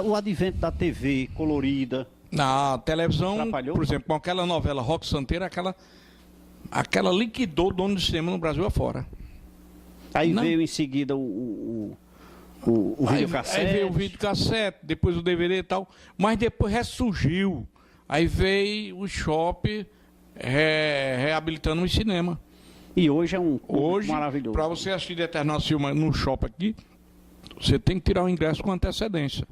O advento da TV colorida. Na televisão, atrapalhou? Por exemplo, com aquela novela Rock Santeiro, aquela liquidou o dono do cinema no Brasil afora. Aí veio em seguida o videocassete. Aí veio o videocassete, depois o DVD e tal. Mas depois ressurgiu. Aí veio o shopping reabilitando o cinema. E hoje é hoje, maravilhoso. Para você assistir determinado filme no shopping aqui, você tem que tirar o ingresso com antecedência.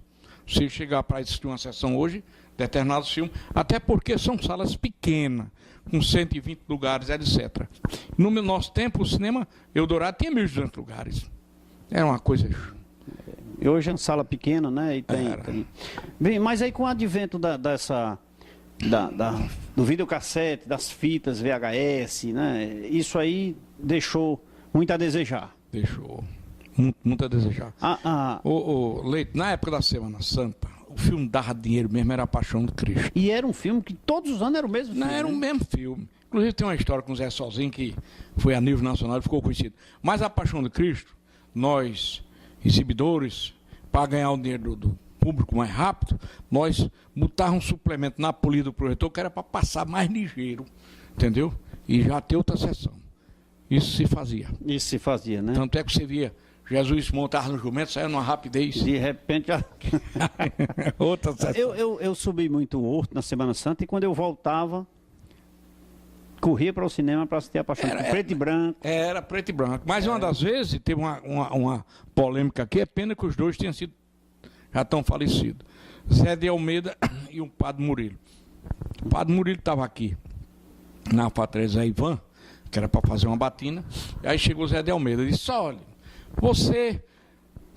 Se chegar para assistir uma sessão hoje, determinados filmes, até porque são salas pequenas, com 120 lugares, etc. No nosso tempo, o cinema Eldorado tinha 1.200 lugares. Era uma coisa... E hoje é uma sala pequena, né? E tem... Bem, mas aí com o advento do videocassete, das fitas VHS, né? Isso aí deixou muito a desejar. Deixou. Muito a desejar. Leite, na época da Semana Santa, o filme dava dinheiro mesmo, era A Paixão de Cristo. E era um filme que todos os anos era o mesmo filme. Não, era o mesmo filme. Inclusive tem uma história com o Zé Sozinho, que foi a nível nacional e ficou conhecido. Mas A Paixão de Cristo, nós, exibidores, para ganhar o dinheiro do público mais rápido, nós botávamos um suplemento na polida do projetor que era para passar mais ligeiro, entendeu? E já ter outra sessão. Isso se fazia. Né? Tanto é que você via Jesus montava no jumento, saia numa rapidez. De repente... Outra sessão. Eu subi muito o Horto na Semana Santa e quando eu voltava, corria para o cinema para assistir A Paixão. Preto e branco. Era preto e branco. Mas uma das vezes, teve uma polêmica aqui, é pena que os dois tenham sido, já estão falecidos. Zé de Almeida e o Padre Murilo. O Padre Murilo estava aqui, na Alfatré Zé Ivan, que era para fazer uma batina, e aí chegou o Zé de Almeida e disse, olha, você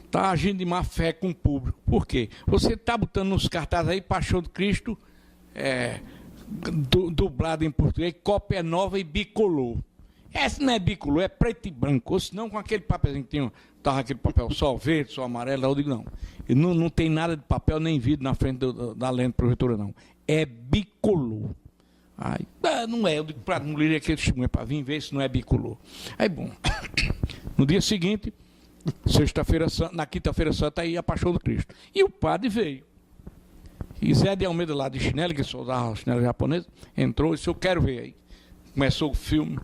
está agindo de má fé com o público. Por quê? Você está botando nos cartazes aí Paixão de Cristo, dublado em português, cópia nova e bicolor. Essa não é bicolor, é preto e branco. Ou senão com aquele papelzinho que estava aquele papel só verde, só amarelo. Eu digo, não tem nada de papel nem vidro na frente da lente projetora, não. É bicolor. Aí, não é, eu digo para não ler aquele testemunho para vir ver se não é bicolor. Aí, bom, no dia seguinte, na quinta-feira santa, aí A Paixão do Cristo. E o padre veio. E Zé de Almeida lá de chinelo, que só usava chinelo japonês, entrou e disse, eu quero ver aí. Começou o filme,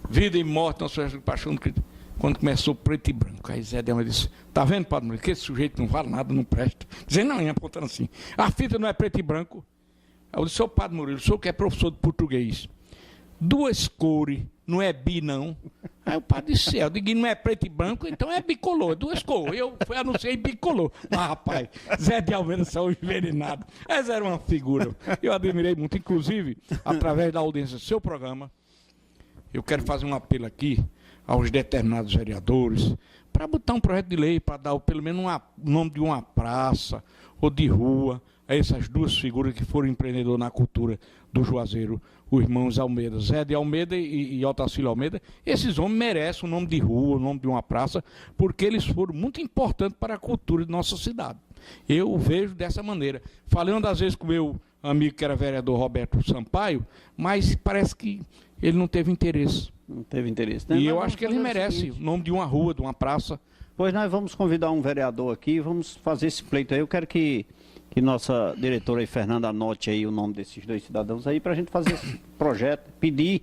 Vida e Morte, Nossa Paixão do Cristo. Quando começou preto e branco, aí Zé de Almeida disse, tá vendo, padre, que esse sujeito não vale nada, não presta. Dizendo, não, apontando assim, a fita não é preto e branco. Eu disse, seu Padre Murilo, o senhor que é professor de português, duas cores não é bi, não. Aí o padre disse, eu digo, não é preto e branco, então é bicolor, 2 cores. Eu anunciei bicolor. Mas, rapaz, Zé de Almeida saiu envenenado. Essa era uma figura. Eu admirei muito. Inclusive, através da audiência do seu programa, eu quero fazer um apelo aqui aos determinados vereadores para botar um projeto de lei para dar pelo menos o nome de uma praça ou de rua a essas 2 figuras que foram empreendedores na cultura do Juazeiro, os irmãos Almeida, Zé de Almeida e Otacílio Almeida. Esses homens merecem o nome de rua, o nome de uma praça, porque eles foram muito importantes para a cultura de nossa cidade. Eu vejo dessa maneira. Falei uma das vezes com o meu amigo que era vereador Roberto Sampaio, mas parece que ele não teve interesse. Não teve interesse, né? E eu acho que ele merece o nome de uma rua, de uma praça. Pois nós vamos convidar um vereador aqui, vamos fazer esse pleito aí. Eu quero que nossa diretora aí, Fernanda, anote aí o nome desses 2 cidadãos aí para a gente fazer esse projeto, pedir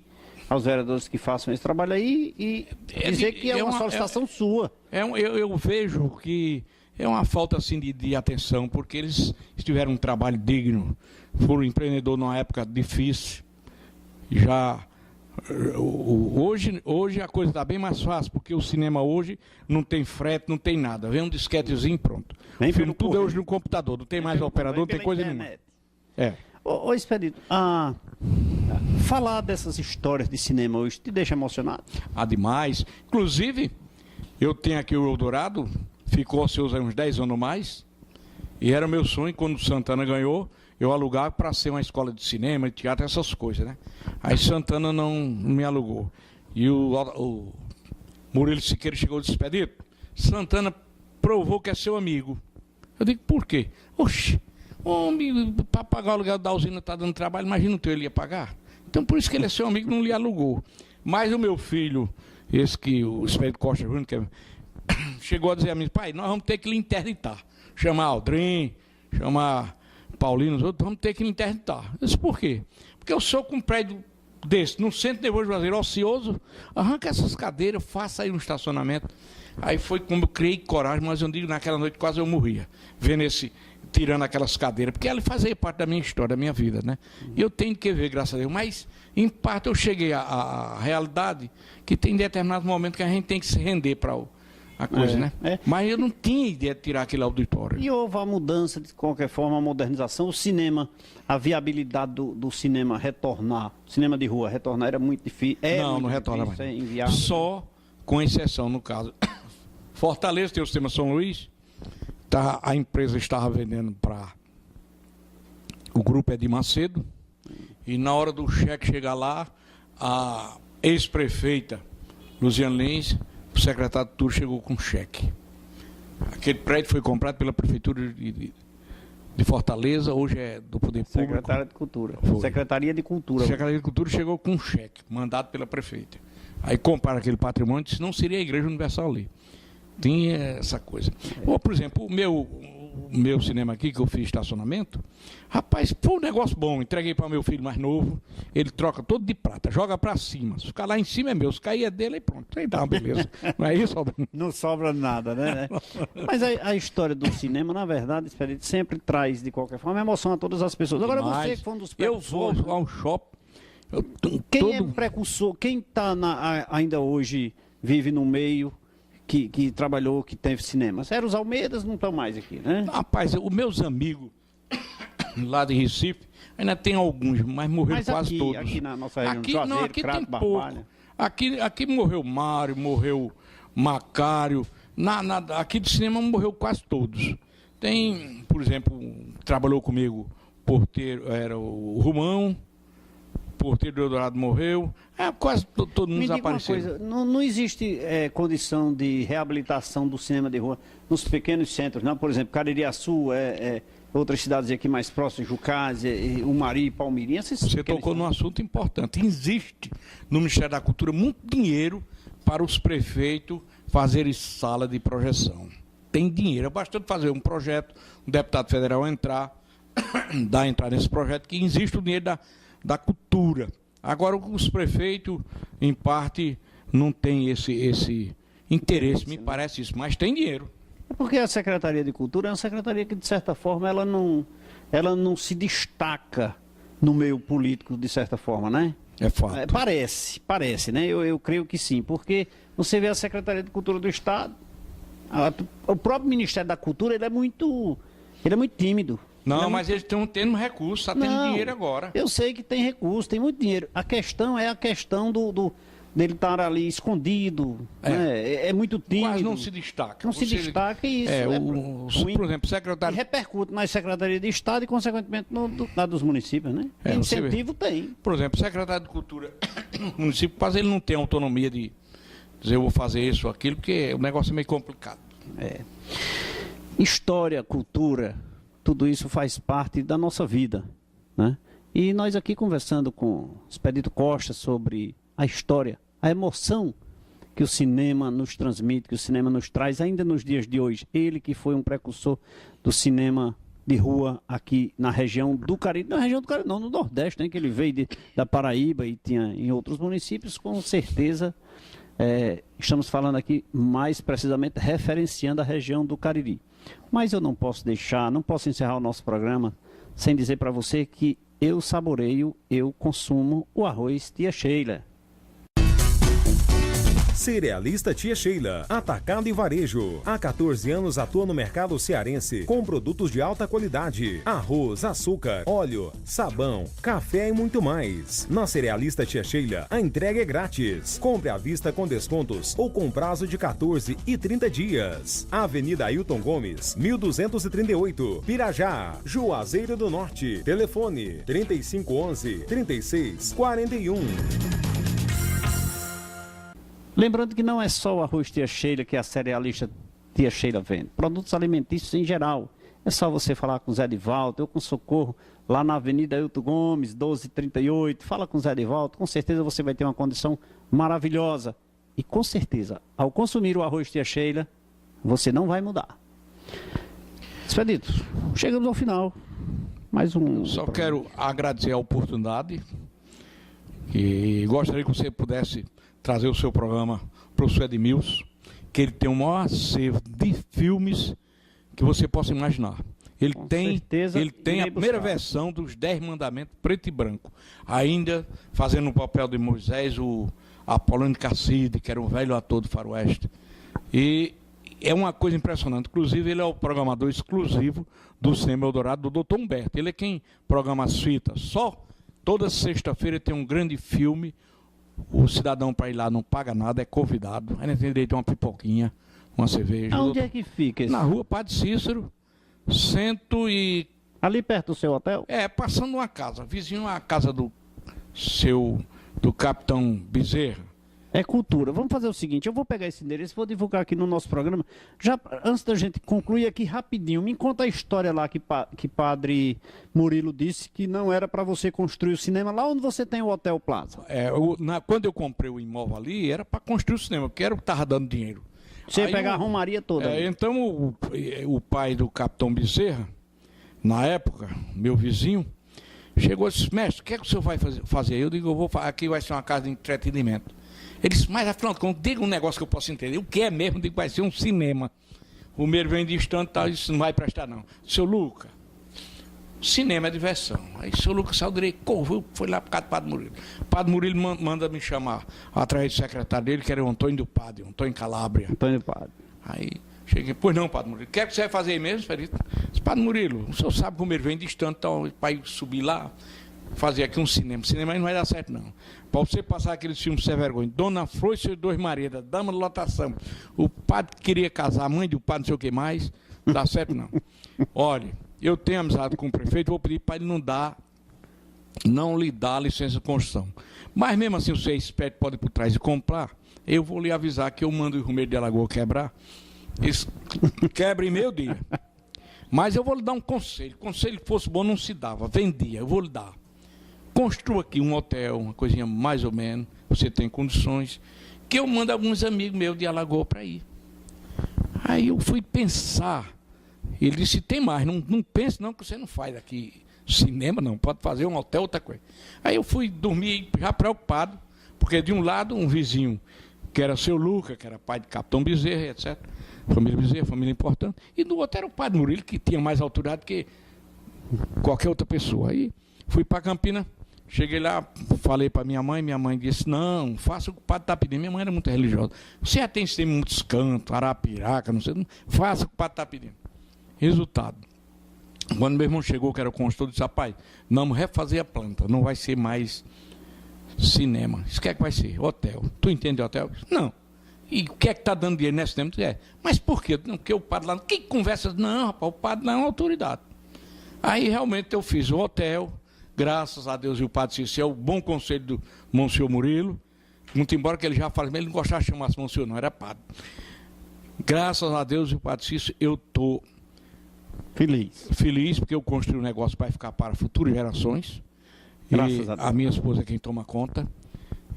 aos vereadores que façam esse trabalho aí e dizer que é uma solicitação sua. Eu vejo que é uma falta assim de atenção, porque eles tiveram um trabalho digno, foram empreendedores numa época difícil. Já hoje a coisa está bem mais fácil, porque o cinema hoje não tem frete, não tem nada. Vem um disquetezinho pronto. O filme tudo é hoje no computador, não tem mais operador, não tem coisa nenhuma. Ô Expedito, falar dessas histórias de cinema hoje te deixa emocionado? Demais. Inclusive, eu tenho aqui o Eldorado, ficou seus uns 10 anos mais, e era meu sonho, quando o Santana ganhou, eu alugava para ser uma escola de cinema, de teatro, essas coisas, né? Aí Santana não me alugou. E o Murilo Siqueira chegou e disse, Expedito, Santana provou que é seu amigo. Eu digo, por quê? Oxe, homem, para pagar o aluguel da usina está dando trabalho, imagina o teu, ele ia pagar. Então por isso que ele é seu amigo, não lhe alugou. Mas o meu filho, esse que o Expedito Costa Júnior, que chegou a dizer a mim, pai, nós vamos ter que lhe interditar. Chamar Aldrin, chamar Paulino, os outros, vamos ter que lhe interditar. Eu disse, por quê? Porque eu sou com um prédio desse, no centro de Juazeiro, ocioso, arranca essas cadeiras, faça aí um estacionamento. Aí foi como eu criei coragem, mas eu digo, naquela noite quase eu morria, vendo tirando aquelas cadeiras, porque ela fazia parte da minha história, da minha vida, né? E eu tenho que ver, graças a Deus, mas em parte eu cheguei à realidade que tem determinados momentos que a gente tem que se render para a coisa, né? Mas eu não tinha ideia de tirar aquele auditório. E houve a mudança, de qualquer forma, a modernização, o cinema, a viabilidade do cinema retornar, cinema de rua retornar era muito difícil. Não retorna mais. Só com exceção, no caso. Fortaleza tem o cinema São Luís, a empresa estava vendendo para o grupo Edir Macedo, e na hora do cheque chegar lá, a ex-prefeita Luciana Lins, o secretário de Cultura, chegou com cheque. Aquele prédio foi comprado pela Prefeitura de Fortaleza, hoje é do Poder Público. Secretaria de Cultura. Foi. Secretaria de Cultura. A Secretaria de Cultura chegou com um cheque, mandado pela Prefeita. Aí compraram aquele patrimônio e disse, não seria a Igreja Universal ali. Tinha essa coisa. Ou, por exemplo, o meu cinema aqui, que eu fiz estacionamento, rapaz, foi um negócio bom. Entreguei para meu filho mais novo, ele troca todo de prata, joga para cima. Se ficar lá em cima é meu, se cair é dele, aí pronto. Aí dá uma beleza. Não é isso, Albino? Não sobra nada, né? Mas a história do cinema, na verdade, sempre traz, de qualquer forma, emoção a todas as pessoas. Agora, você que foi um dos precursores... Eu vou ao shopping... Quem é precursor, quem está ainda hoje, vive no meio... Que trabalhou, que teve cinemas. Eram os Almeidas, não estão mais aqui, né? Rapaz, os meus amigos lá de Recife, ainda tem alguns, mas morreram quase todos. Aqui na nossa região, Juazeiro, aqui Crato, tem pouco. Aqui morreu Mário, morreu Macário. Aqui de cinema morreu quase todos. Tem, por exemplo, trabalhou comigo, porteiro, era o Romão, porteiro do Eldorado morreu, quase todo mundo desapareceu. Me diga uma coisa, não existe condição de reabilitação do cinema de rua nos pequenos centros, não? Por exemplo, Caririaçu, outras cidades aqui mais próximas, Jucásia, Umari, Palmirinha. Você tocou num assunto importante. Existe no Ministério da Cultura muito dinheiro para os prefeitos fazerem sala de projeção. Tem dinheiro, é bastante fazer um projeto, um deputado federal entrar nesse projeto, que existe o dinheiro da cultura. Agora, os prefeitos, em parte, não têm esse interesse, me parece isso, mas tem dinheiro. É porque a Secretaria de Cultura é uma secretaria que, de certa forma, ela não se destaca no meio político, de certa forma, né? É fato. Parece, né? Eu creio que sim, porque você vê a Secretaria de Cultura do Estado, o próprio Ministério da Cultura, ele é muito tímido. Não, mas eles estão tendo recurso, está tendo dinheiro agora. Eu sei que tem recurso, tem muito dinheiro. A questão é dele estar ali escondido, né? É muito tímido. Quase não se destaca. Não se destaca e isso por exemplo, o secretário... E repercute na Secretaria de Estado e, consequentemente, na dos municípios, né? Incentivo tem. Por exemplo, o secretário de Cultura do município, quase ele não tem autonomia de dizer eu vou fazer isso ou aquilo, porque o negócio é meio complicado. História, cultura, tudo isso faz parte da nossa vida, né? E nós aqui conversando com o Expedito Costa sobre a história, a emoção que o cinema nos transmite, que o cinema nos traz ainda nos dias de hoje. Ele que foi um precursor do cinema de rua aqui na região do Cariri, na região do Cariri não, no Nordeste, né, que ele veio da Paraíba e tinha em outros municípios, com certeza estamos falando aqui mais precisamente referenciando a região do Cariri. Mas eu não posso encerrar o nosso programa sem dizer para você que eu saboreio, eu consumo o arroz Tia Sheila. Cerealista Tia Sheila, atacado e varejo. Há 14 anos atua no mercado cearense com produtos de alta qualidade: arroz, açúcar, óleo, sabão, café e muito mais. Na Cerealista Tia Sheila, a entrega é grátis. Compre à vista com descontos ou com prazo de 14 e 30 dias. Avenida Ailton Gomes, 1238, Pirajá, Juazeiro do Norte. Telefone 3511-3641. Lembrando que não é só o arroz Tia Sheila que a Cerealista Tia Sheila vende. Produtos alimentícios em geral. É só você falar com o Zé Divaldo, eu com Socorro, lá na Avenida Ailton Gomes, 1238. Fala com o Zé Divaldo, com certeza você vai ter uma condição maravilhosa. E com certeza, ao consumir o arroz Tia Sheila, você não vai mudar. Expedito, chegamos ao final. Mais um... Só quero agradecer a oportunidade e gostaria que você pudesse trazer o seu programa para o professor Edmilson, que ele tem o maior acervo de filmes que você possa imaginar. Ele tem a primeira versão dos 10 Mandamentos preto e branco, ainda fazendo o papel de Moisés, o Apolônio Casside, que era um velho ator do faroeste. E é uma coisa impressionante. Inclusive, ele é o programador exclusivo do Cinema Eldorado, do Dr. Humberto. Ele é quem programa as fitas. Só toda sexta-feira tem um grande filme. O cidadão para ir lá não paga nada, é convidado. Aí tem direito a uma pipoquinha, uma cerveja. Onde é que fica isso? Na rua Padre Cícero, Ali perto do seu hotel? Passando uma casa, vizinho à casa do capitão Bezerra. É cultura. Vamos fazer o seguinte, eu vou pegar esse endereço, vou divulgar aqui no nosso programa. Já antes da gente concluir aqui rapidinho, me conta a história lá que padre Murilo disse que não era para você construir o cinema lá onde você tem o Hotel Plaza. Quando eu comprei o imóvel ali, era para construir o cinema, que era o que estava dando dinheiro. Você ia pegar a romaria toda. Então o pai do capitão Bezerra, na época, meu vizinho, chegou e disse: mestre, o que é que o senhor vai fazer? Eu digo, aqui vai ser uma casa de entretenimento. Ele disse: mas afinal de contas, diga um negócio que eu possa entender. O que é mesmo? Eu digo: vai ser um cinema. O meu vem distante, tá, isso não vai prestar não. Seu Luca, cinema é diversão. Aí o seu Luca saiu direito, foi lá para casa do Padre Murilo. O Padre Murilo manda me chamar, através do secretário dele, que era o Antônio do Padre, Antônio Calabria. Antônio Padre. Aí cheguei: pois não, Padre Murilo, quer que você vai fazer aí mesmo? Disse: Padre Murilo, o senhor sabe que o meu vem distante, então, para subir lá, fazer aqui um cinema. Cinema aí não vai dar certo não. Para você passar aqueles filmes sem vergonha, Dona Flor e seus dois maridos, Dama de Lotação, o padre queria casar, a mãe do padre não sei o que mais, não dá certo não. Olha, eu tenho amizade com o prefeito, vou pedir para ele não lhe dar licença de construção. Mas mesmo assim, você é esperto, pode ir por trás e comprar, eu vou lhe avisar que eu mando o Romeiro de Alagoa quebrar, eles quebram em meio dia. Mas eu vou lhe dar um conselho, conselho que fosse bom não se dava, vendia, eu vou lhe dar. Construa aqui um hotel, uma coisinha mais ou menos, você tem condições, que eu mando alguns amigos meus de Alagoa para ir. Aí eu fui pensar, ele disse: tem mais, não pense não que você não faz aqui cinema, não, pode fazer um hotel, outra coisa. Aí eu fui dormir já preocupado, porque de um lado um vizinho, que era seu Luca, que era pai de capitão Bezerra, etc., família Bezerra, família importante, e do outro era o Padre Murilo, que tinha mais autoridade que qualquer outra pessoa. Aí fui para Campina, Cheguei lá, falei para minha mãe disse, não, faça o que o padre está pedindo. Minha mãe era muito religiosa. Você já tem muitos cantos, Arapiraca, não sei, faça o que o padre está pedindo. Resultado. Quando meu irmão chegou, que era o consultor, disse, rapaz, vamos refazer a planta, não vai ser mais cinema. Isso que é que vai ser? Hotel. Tu entende hotel? Não. E o que é que está dando dinheiro nesse tempo? Mas por quê? Porque o padre lá, que conversa? Não, rapaz, o padre não é uma autoridade. Aí realmente eu fiz o hotel, graças a Deus e o padre Cícero, é o bom conselho do Monsenhor Murilo, muito embora que ele já fale, mas ele não gostava de chamar-se Monsenhor, não, era padre. Graças a Deus e o padre Cícero, eu estou feliz, porque eu construí um negócio para ficar para futuras gerações. Graças a Deus. A minha esposa é quem toma conta.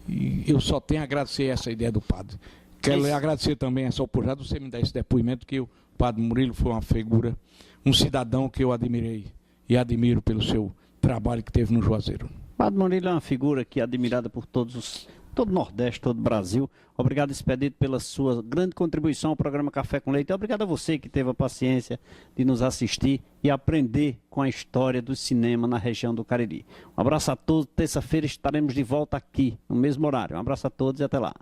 E eu só tenho a agradecer essa ideia do padre. Quero agradecer também essa oportunidade de você me dar esse depoimento, que o padre Murilo foi uma figura, um cidadão que eu admirei e admiro pelo seu trabalho que teve no Juazeiro. O padre Murilo é uma figura que é admirada por todo o Nordeste, todo o Brasil. Obrigado, Expedito, pela sua grande contribuição ao programa Café com Leite. Obrigado a você que teve a paciência de nos assistir e aprender com a história do cinema na região do Cariri. Um abraço a todos. Terça-feira estaremos de volta aqui, no mesmo horário. Um abraço a todos e até lá.